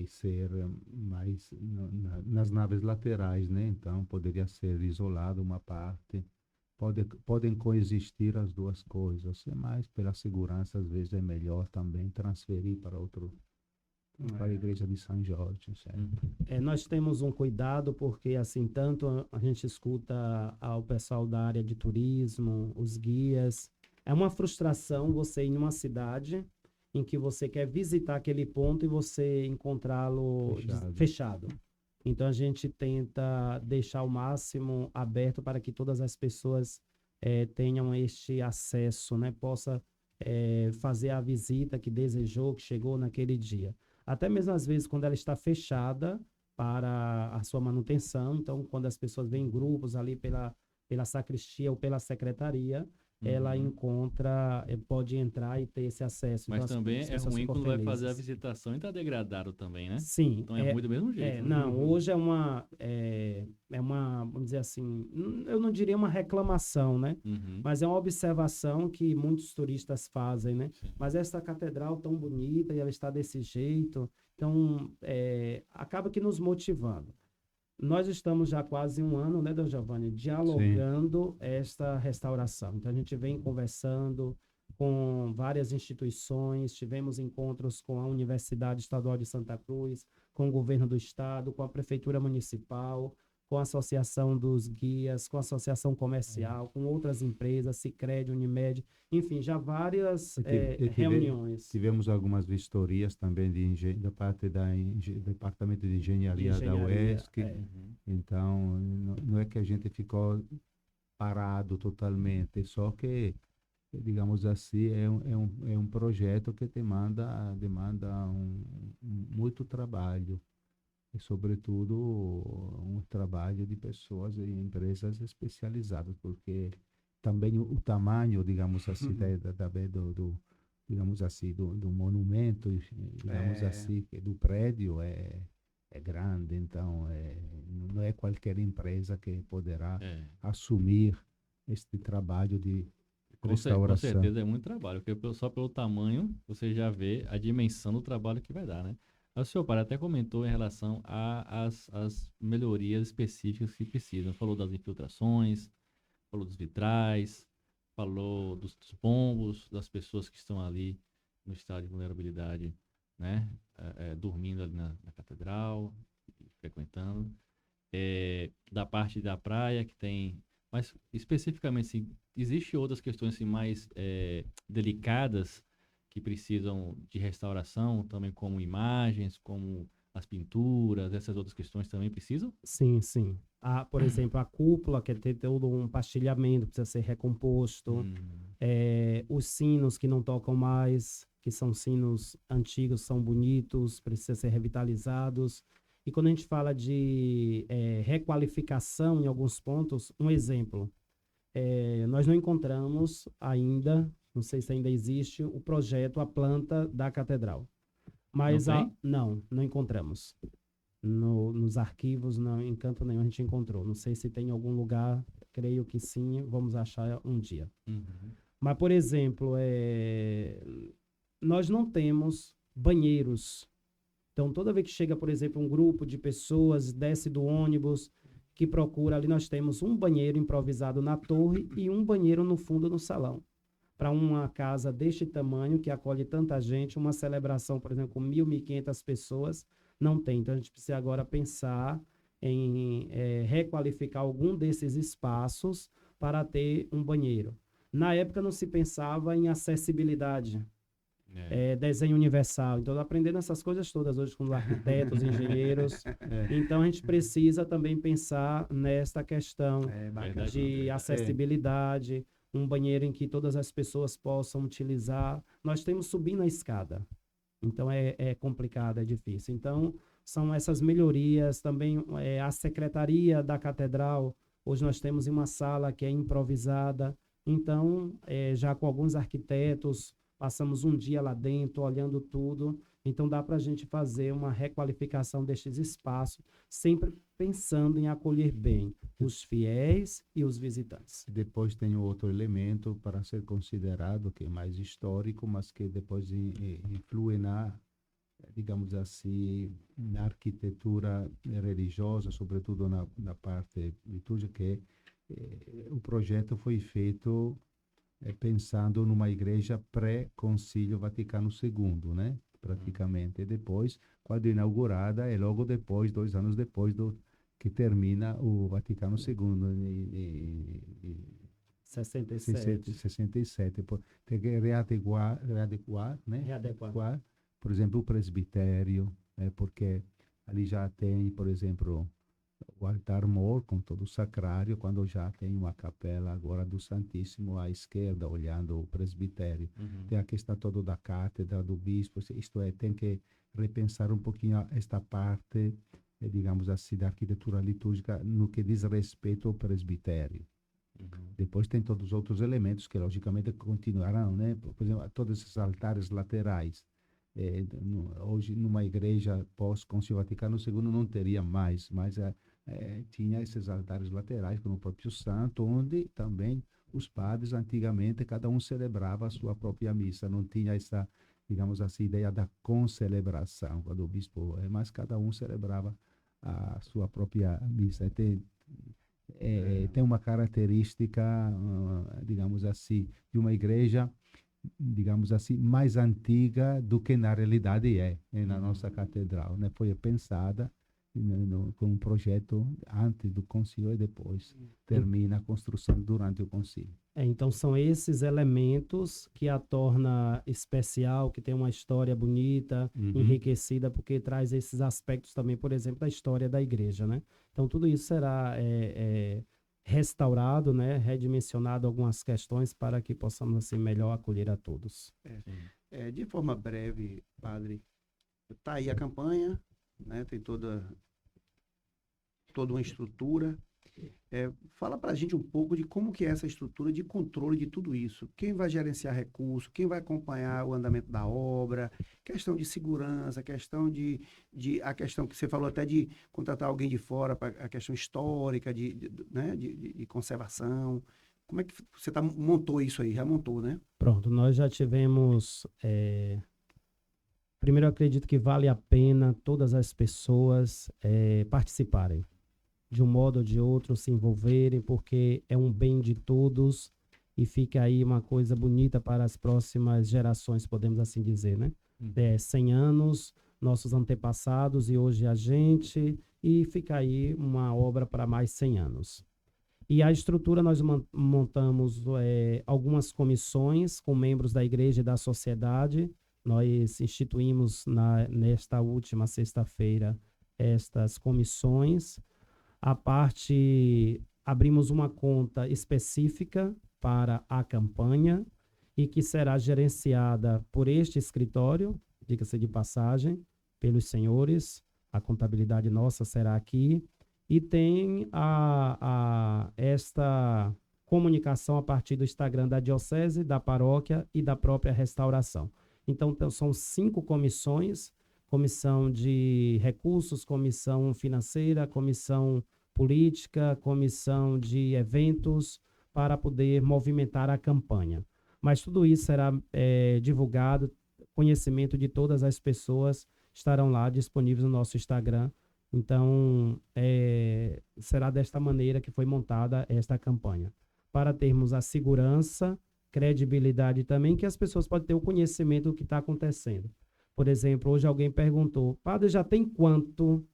ser mais nas naves laterais, né? Então, poderia ser isolado uma parte. Podem coexistir as duas coisas, mas pela segurança, às vezes, é melhor também transferir para para a igreja de São Jorge, certo? Nós temos um cuidado porque, assim, tanto a gente escuta ao pessoal da área de turismo, os guias. É uma frustração você ir em uma cidade em que você quer visitar aquele ponto e você encontrá-lo fechado. Então, a gente tenta deixar o máximo aberto para que todas as pessoas tenham este acesso, né? Possa fazer a visita que desejou, que chegou naquele dia. Até mesmo às vezes quando ela está fechada para a sua manutenção, então quando as pessoas vêm em grupos ali pela sacristia ou pela secretaria, ela pode entrar e ter esse acesso. Mas então, também é ruim quando vai fazer a visitação e está degradado também, né? Sim. Então é ruim do mesmo jeito. Não, hoje é uma, vamos dizer assim, eu não diria uma reclamação, né? Mas é uma observação que muitos turistas fazem, né? Sim. Mas essa catedral tão bonita e ela está desse jeito, então acaba que nos motivando. Nós estamos já quase um ano, né, Dom Giovanni, dialogando esta restauração. Então, a gente vem conversando com várias instituições, tivemos encontros com a Universidade Estadual de Santa Cruz, com o governo do estado, com a Prefeitura Municipal, com a Associação dos Guias, com a Associação Comercial, com outras empresas, Sicredi, Unimed, enfim, já várias reuniões. Tivemos algumas vistorias também da parte do Departamento de Engenharia da UESC. Então, não é que a gente ficou parado totalmente, só que, digamos assim, é um projeto que demanda muito trabalho. E, sobretudo, um trabalho de pessoas e empresas especializadas, porque também o tamanho, digamos assim, digamos assim, do monumento, digamos assim, que do prédio é grande, então não é qualquer empresa que poderá assumir este trabalho de Com restauração. certeza é muito trabalho, porque só pelo tamanho você já vê a dimensão do trabalho que vai dar, né? O senhor Padre até comentou em relação às melhorias específicas que precisam. Falou das infiltrações, falou dos vitrais, falou dos pombos, das pessoas que estão ali no estado de vulnerabilidade, né? Dormindo ali na catedral, frequentando. Da parte da praia que tem... Mas, especificamente, assim, existem outras questões assim, mais delicadas que precisam de restauração, também como imagens, como as pinturas, essas outras questões também precisam? Sim, sim. Por exemplo, a cúpula, que tem todo um pastilhamento, precisa ser recomposto. Os sinos que não tocam mais, que são sinos antigos, são bonitos, precisam ser revitalizados. E quando a gente fala de requalificação em alguns pontos, um exemplo, nós não encontramos ainda, não sei se ainda existe, o projeto, a planta da catedral. Mas não encontramos. Nos arquivos, não, em canto nenhum a gente encontrou. Não sei se tem em algum lugar, creio que sim, vamos achar um dia. Mas, por exemplo, nós não temos banheiros. Então, toda vez que chega, por exemplo, um grupo de pessoas, desce do ônibus, que procura ali, nós temos um banheiro improvisado na torre e um banheiro no fundo do salão. Para uma casa deste tamanho, que acolhe tanta gente, uma celebração, por exemplo, com 1.500 pessoas, não tem. Então, a gente precisa agora pensar em requalificar algum desses espaços para ter um banheiro. Na época, não se pensava em acessibilidade. Desenho universal. Então, aprendendo essas coisas todas hoje com arquitetos, engenheiros. Então, a gente precisa também pensar nesta questão de acessibilidade, um banheiro em que todas as pessoas possam utilizar. Nós temos subindo a escada. Então, é complicado, é difícil. Então, são essas melhorias. Também a secretaria da catedral, hoje nós temos uma sala que é improvisada. Então, já com alguns arquitetos, passamos um dia lá dentro, olhando tudo. Então, dá para a gente fazer uma requalificação destes espaços, sempre pensando em acolher bem os fiéis e os visitantes. Depois tem outro elemento para ser considerado, que é mais histórico, mas que depois influi digamos assim, na arquitetura religiosa, sobretudo na parte litúrgica, que o projeto foi feito pensando numa igreja pré-Concílio Vaticano II, né? Praticamente. E depois, quando inaugurada, é logo depois, 2 anos depois que termina o Vaticano II, 67. Tem que readequar, né? Readequar, por exemplo, o presbitério, porque ali já tem, por exemplo, o altar-mor com todo o sacrário, quando já tem uma capela agora do Santíssimo à esquerda, olhando o presbitério. Tem a questão toda da cátedra, do bispo, isto é, tem que repensar um pouquinho esta parte, digamos assim, da arquitetura litúrgica no que diz respeito ao presbitério. Depois tem todos os outros elementos que, logicamente, continuarão, né? Por exemplo, todos esses altares laterais. Hoje, numa igreja pós-Concílio Vaticano II, não teria mais, mas tinha esses altares laterais, como o próprio santo, onde também os padres, antigamente, cada um celebrava a sua própria missa. Não tinha essa, digamos assim, ideia da concelebração, quando o bispo, mas cada um celebrava a sua própria missa. Tem uma característica, digamos assim, de uma igreja, digamos assim, mais antiga do que na realidade na nossa catedral, né? Foi pensada com um projeto antes do concílio e depois termina a construção durante o concílio. Então são esses elementos que a torna especial, que tem uma história bonita, enriquecida, porque traz esses aspectos também, por exemplo, da história da igreja, né? Então tudo isso será restaurado, né? Redimensionado algumas questões para que possamos assim melhor acolher a todos. De forma breve, padre, está aí a campanha, né? Tem toda uma estrutura, Fala para a gente um pouco de como que é essa estrutura de controle de tudo isso. Quem vai gerenciar recursos, quem vai acompanhar o andamento da obra, questão de segurança, questão a questão que você falou até de contratar alguém de fora, a questão histórica, né, de conservação. Como é que você montou isso aí? Já montou, né? Pronto, nós já tivemos. Primeiro, eu acredito que vale a pena todas as pessoas participarem, de um modo ou de outro, se envolverem, porque é um bem de todos e fica aí uma coisa bonita para as próximas gerações, podemos assim dizer, né? 100 anos, nossos antepassados e hoje a gente, e fica aí uma obra para mais 100 anos. E a estrutura, nós montamos algumas comissões com membros da igreja e da sociedade. Nós instituímos nesta última sexta-feira estas comissões. Abrimos uma conta específica para a campanha e que será gerenciada por este escritório, diga-se de passagem, pelos senhores. A contabilidade nossa será aqui. E tem esta comunicação a partir do Instagram da Diocese, da paróquia e da própria restauração. Então, são 5 comissões: comissão de recursos, comissão financeira, comissão política, comissão de eventos, para poder movimentar a campanha. Mas tudo isso será divulgado, conhecimento de todas as pessoas estarão lá disponíveis no nosso Instagram. Então, será desta maneira que foi montada esta campanha, para termos a segurança, credibilidade também, que as pessoas podem ter o conhecimento do que está acontecendo. Por exemplo, hoje alguém perguntou: padre, já tem quanto?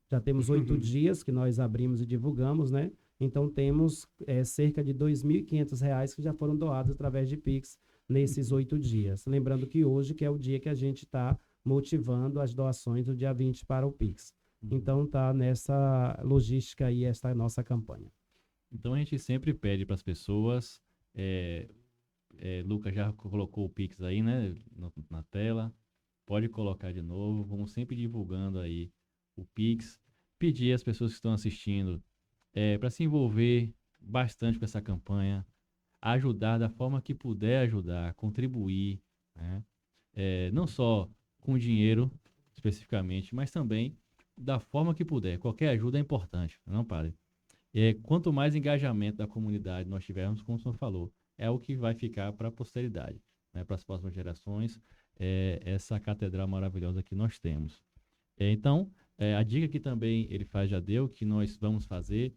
Já temos 8 dias que nós abrimos e divulgamos, né? Então, temos cerca de R$ 2.500 que já foram doados através de Pix nesses 8 dias. Lembrando que hoje que é o dia que a gente está motivando as doações do dia 20 para o Pix. Então, está nessa logística aí, esta nossa campanha. Então, a gente sempre pede para as pessoas... Lucas já colocou o Pix aí, né, na tela. Pode colocar de novo. Vamos sempre divulgando aí o Pix. Pedir às pessoas que estão assistindo para se envolver bastante com essa campanha, ajudar da forma que puder ajudar, contribuir, né? Não só com dinheiro especificamente, mas também da forma que puder. Qualquer ajuda é importante, não, padre? Quanto mais engajamento da comunidade nós tivermos, como o senhor falou, é o que vai ficar para a posteridade, né? Para as próximas gerações, essa catedral maravilhosa que nós temos. Então, a dica que também ele já deu, que nós vamos fazer,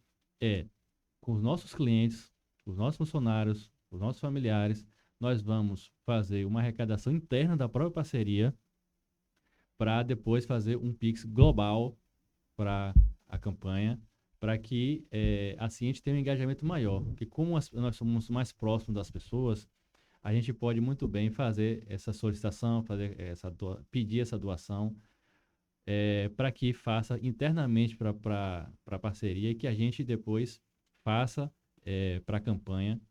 com os nossos clientes, os nossos funcionários, os nossos familiares, nós vamos fazer uma arrecadação interna da própria parceria para depois fazer um Pix global para a campanha, para que assim a gente tenha um engajamento maior. Porque como nós somos mais próximos das pessoas, a gente pode muito bem fazer essa solicitação, pedir essa doação, para que faça internamente para a parceria e que a gente depois faça para a campanha,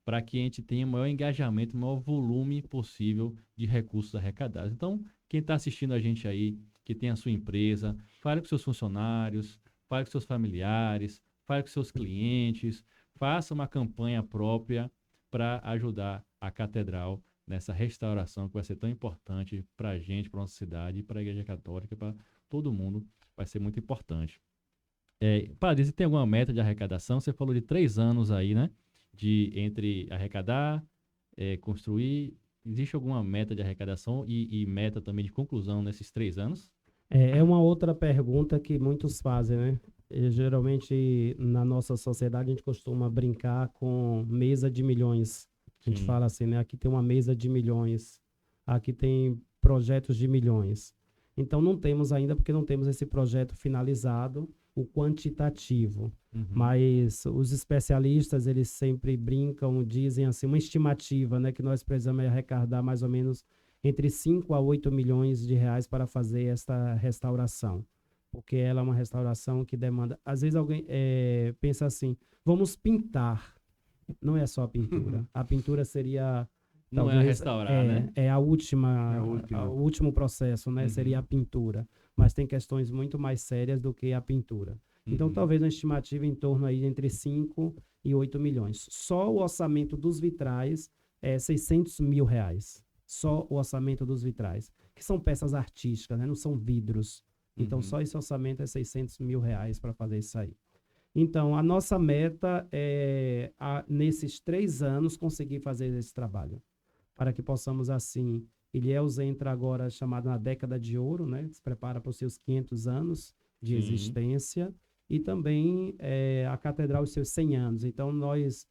para que a gente tenha o maior engajamento, o maior volume possível de recursos arrecadados. Então, quem está assistindo a gente aí, que tem a sua empresa, fale com seus funcionários, fale com seus familiares, fale com seus clientes, faça uma campanha própria para ajudar a catedral nessa restauração que vai ser tão importante para a gente, para a nossa cidade, para a Igreja Católica, para todo mundo, vai ser muito importante. Padre, você tem alguma meta de arrecadação? Você falou de 3 anos aí, né? Entre arrecadar, construir. Existe alguma meta de arrecadação e meta também de conclusão nesses 3 anos? É uma outra pergunta que muitos fazem, né? Geralmente, na nossa sociedade, a gente costuma brincar com mesa de milhões. A gente fala assim, né? Aqui tem uma mesa de milhões, aqui tem projetos de milhões. Então, não temos ainda, porque não temos esse projeto finalizado, o quantitativo. Mas os especialistas, eles sempre brincam, dizem assim, uma estimativa, né? Que nós precisamos arrecadar mais ou menos entre 5 a 8 milhões de reais para fazer esta restauração. Porque ela é uma restauração que demanda... Às vezes alguém pensa assim, vamos pintar. Não é só a pintura. A pintura seria... Não talvez, é restaurar, né? É a última, o último processo, né? Seria a pintura. Mas tem questões muito mais sérias do que a pintura. Então, Uhum. talvez uma estimativa em torno aí entre 5 e 8 milhões. Só o orçamento dos vitrais é 600 mil reais. Só o orçamento dos vitrais, que são peças artísticas, né? Não são vidros. Então, Uhum. só esse orçamento é 600 mil reais para fazer isso aí. Então, a nossa meta é, nesses 3 anos, conseguir fazer esse trabalho. Para que possamos, assim, Ilhéus entra agora chamado na década de ouro, né? Se prepara para os seus 500 anos de Sim. existência. E também a Catedral os seus 100 anos. Então, nós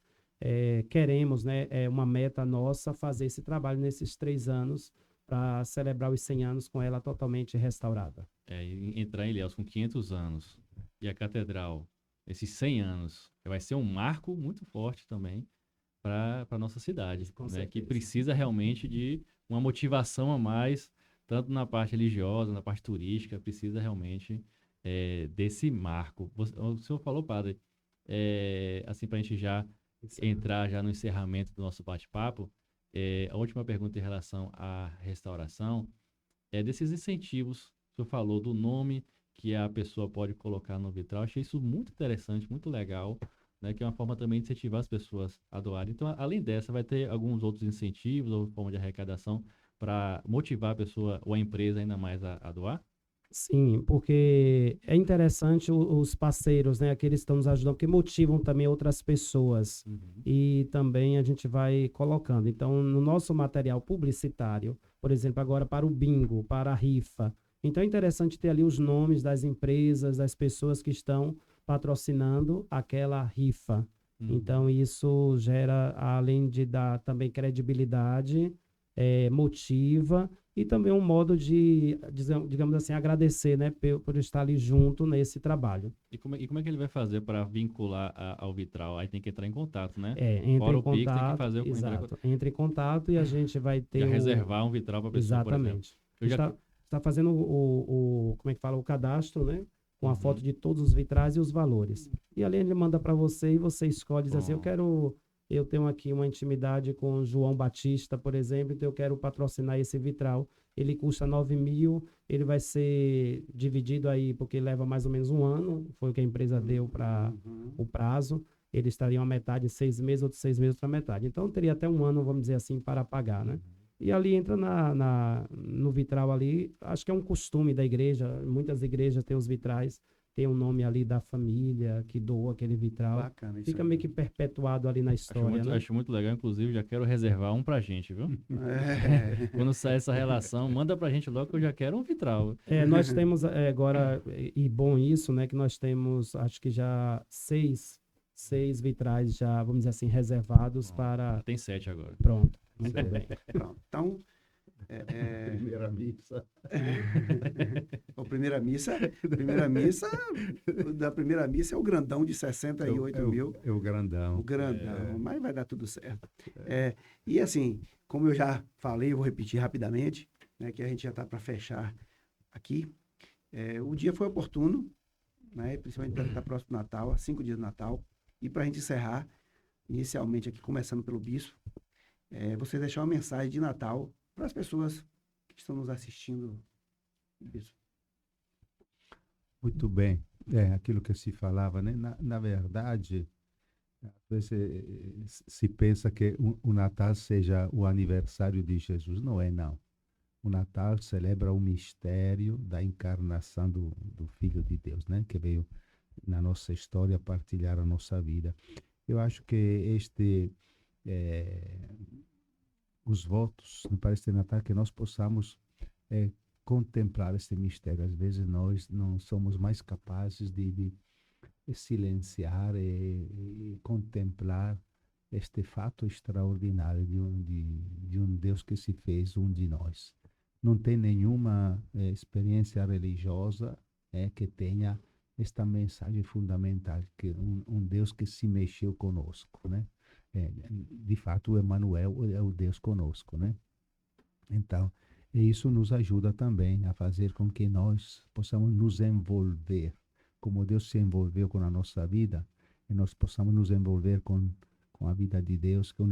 queremos, né? É uma meta nossa fazer esse trabalho nesses 3 anos para celebrar os 100 anos com ela totalmente restaurada. E entrar em Ilhéus com 500 anos e a catedral, esses 100 anos, vai ser um marco muito forte também para a nossa cidade, Com né? Que certeza. precisa realmente de uma motivação a mais, tanto na parte religiosa, na parte turística, precisa realmente desse marco. O senhor falou, padre, assim, para a gente já entrar já no encerramento do nosso bate-papo, a última pergunta em relação à restauração é desses incentivos. O senhor falou do nome que a pessoa pode colocar no vitral. Achei isso muito interessante, muito legal, né? Que é uma forma também de incentivar as pessoas a doarem. Então, além dessa, vai ter alguns outros incentivos ou forma de arrecadação para motivar a pessoa ou a empresa ainda mais a doar? Sim, porque é interessante os parceiros, né? Aqueles que estão nos ajudando, que motivam também outras pessoas. Uhum. E também a gente vai colocando. Então, no nosso material publicitário, por exemplo, agora para o bingo, para a rifa. Então, é interessante ter ali os nomes das empresas, das pessoas que estão patrocinando aquela rifa. Uhum. Então, isso gera, além de dar também credibilidade, motiva e também um modo de, digamos assim, agradecer, né, por estar ali junto nesse trabalho. E como é que ele vai fazer para vincular ao vitral? Aí tem que entrar em contato, né? Entra Fora em o Pix, tem que contato, fazer exato. Entra em contato e a gente vai ter já reservar um vitral para a pessoa, por exemplo. Exatamente. Eu já... Está fazendo como é que fala, o cadastro, né? Com a Uhum. foto de todos os vitrais e os valores. E ali ele manda para você e você escolhe, diz assim, eu tenho aqui uma intimidade com João Batista, por exemplo, então eu quero patrocinar esse vitral. Ele custa 9 mil, ele vai ser dividido aí, porque leva mais ou menos um ano, foi o que a empresa deu para o prazo. Ele estaria uma metade, 6 meses, outros 6 meses, outra metade. Então teria até um ano, vamos dizer assim, para pagar, né? E ali entra no vitral ali, acho que é um costume da igreja, muitas igrejas têm os vitrais, tem o nome ali da família que doou aquele vitral. Bacana isso Fica aí. meio que perpetuado ali na história, né? Acho muito legal, inclusive já quero reservar um pra gente, viu? Quando sair essa relação, manda pra gente logo que eu já quero um vitral. Nós temos agora, e bom isso, né, que nós temos, acho que já seis vitrais já, vamos dizer assim, reservados para... Tem 7 agora. Pronto, muito bem. Pronto. Então, Primeira missa. a primeira missa, da primeira missa é o grandão de 68 mil. É o grandão. O grandão, mas vai dar tudo certo. E assim, como eu já falei, eu vou repetir rapidamente, né, que a gente já está para fechar aqui. O dia foi oportuno, né, principalmente está próximo do Natal, há 5 dias do Natal. E para a gente encerrar, inicialmente aqui, começando pelo bispo, você deixar uma mensagem de Natal para as pessoas que estão nos assistindo, bispo. Muito bem. Aquilo que se falava, né? Na verdade, às vezes se pensa que o Natal seja o aniversário de Jesus. Não é, não. O Natal celebra o mistério da encarnação do Filho de Deus, né? Que veio na nossa história partilhar a nossa vida. Eu acho que os votos para este Natal, que nós possamos contemplar este mistério. Às vezes nós não somos mais capazes de silenciar e contemplar este fato extraordinário de um Deus que se fez um de nós. Não tem nenhuma experiência religiosa que tenha esta mensagem fundamental, que um Deus que se mexeu conosco, né? De fato, o Emmanuel é o Deus conosco, né? Então, isso nos ajuda também a fazer com que nós possamos nos envolver, como Deus se envolveu com a nossa vida, e nós possamos nos envolver com a vida de Deus, com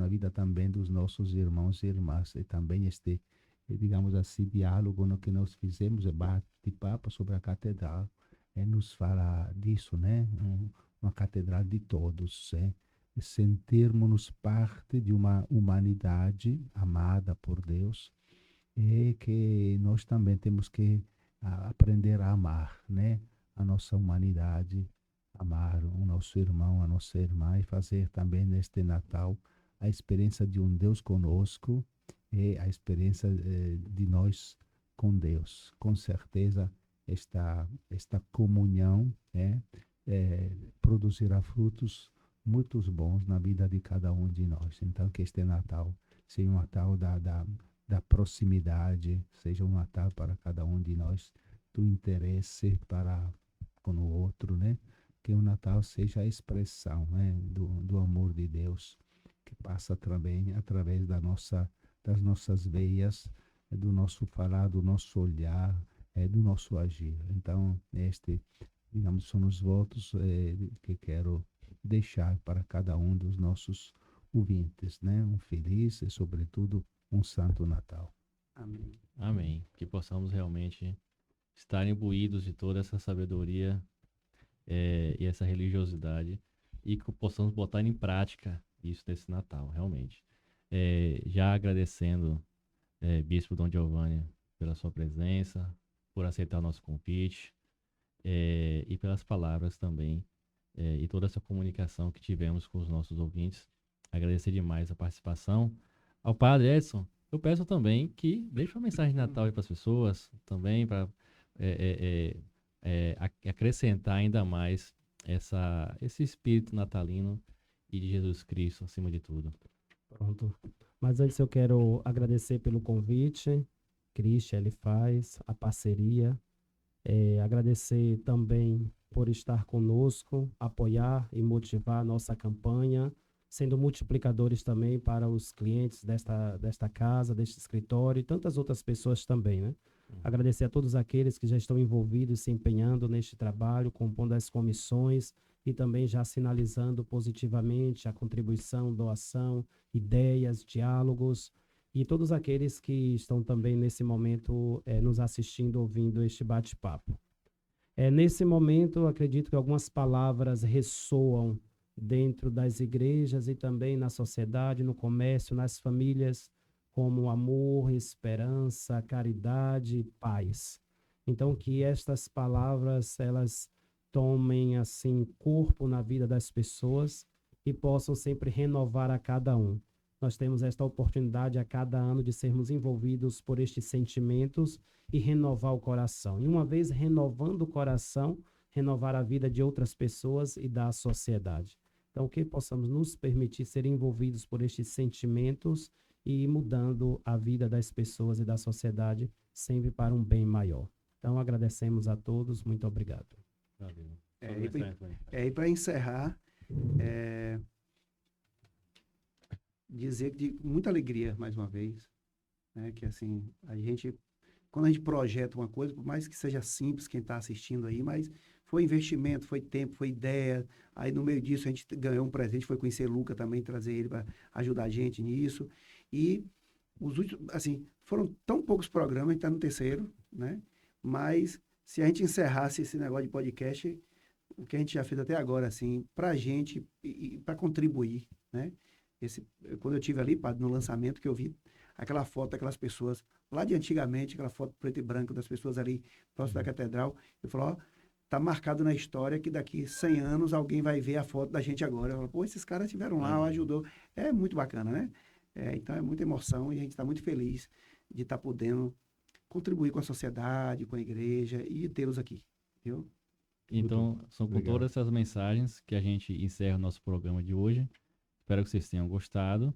a vida também dos nossos irmãos e irmãs, e também digamos assim, diálogo no que nós fizemos, bate-papo sobre a catedral, nos fala disso, né? Uma catedral de todos, sentirmos parte de uma humanidade amada por Deus e que nós também temos que aprender a amar, né? A nossa humanidade, amar o nosso irmão, a nossa irmã e fazer também neste Natal a experiência de um Deus conosco e a experiência de nós com Deus. Com certeza, esta comunhão produzirá frutos muito bons na vida de cada um de nós. Então, que este Natal seja um Natal da proximidade, seja um Natal para cada um de nós, do interesse para com o outro, né? Que o Natal seja a expressão, né, do amor de Deus, que passa também através das nossas veias, do nosso falar, do nosso olhar, do nosso agir. Então, digamos, são os votos que quero deixar para cada um dos nossos ouvintes, né? Um feliz e, sobretudo, um santo Natal. Amém. Amém. Que possamos realmente estar imbuídos de toda essa sabedoria e essa religiosidade e que possamos botar em prática isso nesse Natal, realmente. Já agradecendo, Bispo Dom Giovanni, pela sua presença, por aceitar o nosso convite e pelas palavras também e toda essa comunicação que tivemos com os nossos ouvintes. Agradecer demais a participação. Ao Padre Edson, eu peço também que deixe uma mensagem de Natal aí para as pessoas, também para acrescentar ainda mais esse espírito natalino e de Jesus Cristo acima de tudo. Pronto. Mas antes eu quero agradecer pelo convite. Cristian, ele faz a parceria. Agradecer também por estar conosco, apoiar e motivar a nossa campanha, sendo multiplicadores também para os clientes desta casa, deste escritório e tantas outras pessoas também, né? Agradecer a todos aqueles que já estão envolvidos, se empenhando neste trabalho, compondo as comissões e também já sinalizando positivamente a contribuição, doação, ideias, diálogos e todos aqueles que estão também nesse momento nos assistindo, ouvindo este bate-papo. Nesse momento, acredito que algumas palavras ressoam dentro das igrejas e também na sociedade, no comércio, nas famílias, como amor, esperança, caridade, paz. Então, que estas palavras, elas tomem, assim, corpo na vida das pessoas e possam sempre renovar a cada um. Nós temos esta oportunidade a cada ano de sermos envolvidos por estes sentimentos e renovar o coração. E uma vez renovando o coração, renovar a vida de outras pessoas e da sociedade. Então, que possamos nos permitir ser envolvidos por estes sentimentos e ir mudando a vida das pessoas e da sociedade sempre para um bem maior. Então, agradecemos a todos. Muito obrigado. Valeu. E para encerrar, dizer que de muita alegria, mais uma vez, né, que assim, quando a gente projeta uma coisa, por mais que seja simples quem está assistindo aí, mas foi investimento, foi tempo, foi ideia. Aí no meio disso a gente ganhou um presente, foi conhecer Luca também, trazer ele para ajudar a gente nisso. E os últimos, assim, foram tão poucos programas, a gente está no terceiro, né? Mas se a gente encerrasse esse negócio de podcast, o que a gente já fez até agora, assim, para a gente e para contribuir, né? Quando eu estive ali, padre, no lançamento, que eu vi aquela foto daquelas pessoas, lá de antigamente, aquela foto preto e branco das pessoas ali próximo da catedral, eu falo, ó, tá marcado na história que daqui 100 anos alguém vai ver a foto da gente agora. Eu falo, pô, esses caras estiveram lá, ajudou. É muito bacana, né? Então é muita emoção e a gente está muito feliz de estar podendo contribuir com a sociedade, com a igreja e tê-los aqui, viu? Então, são com Obrigado. todas essas mensagens que a gente encerra o nosso programa de hoje. Espero que vocês tenham gostado.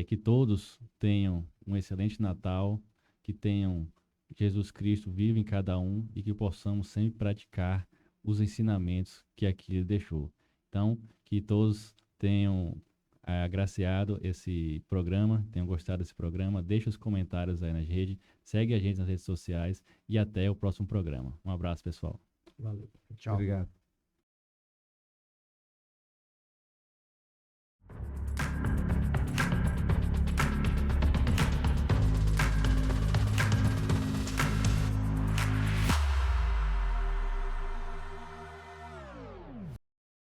Que todos tenham um excelente Natal, que tenham Jesus Cristo vivo em cada um e que possamos sempre praticar os ensinamentos que aqui ele deixou. Então, que todos tenham agraciado esse programa, tenham gostado desse programa. Deixe os comentários aí nas redes, segue a gente nas redes sociais e até o próximo programa. Um abraço, pessoal. Valeu. Tchau. Obrigado.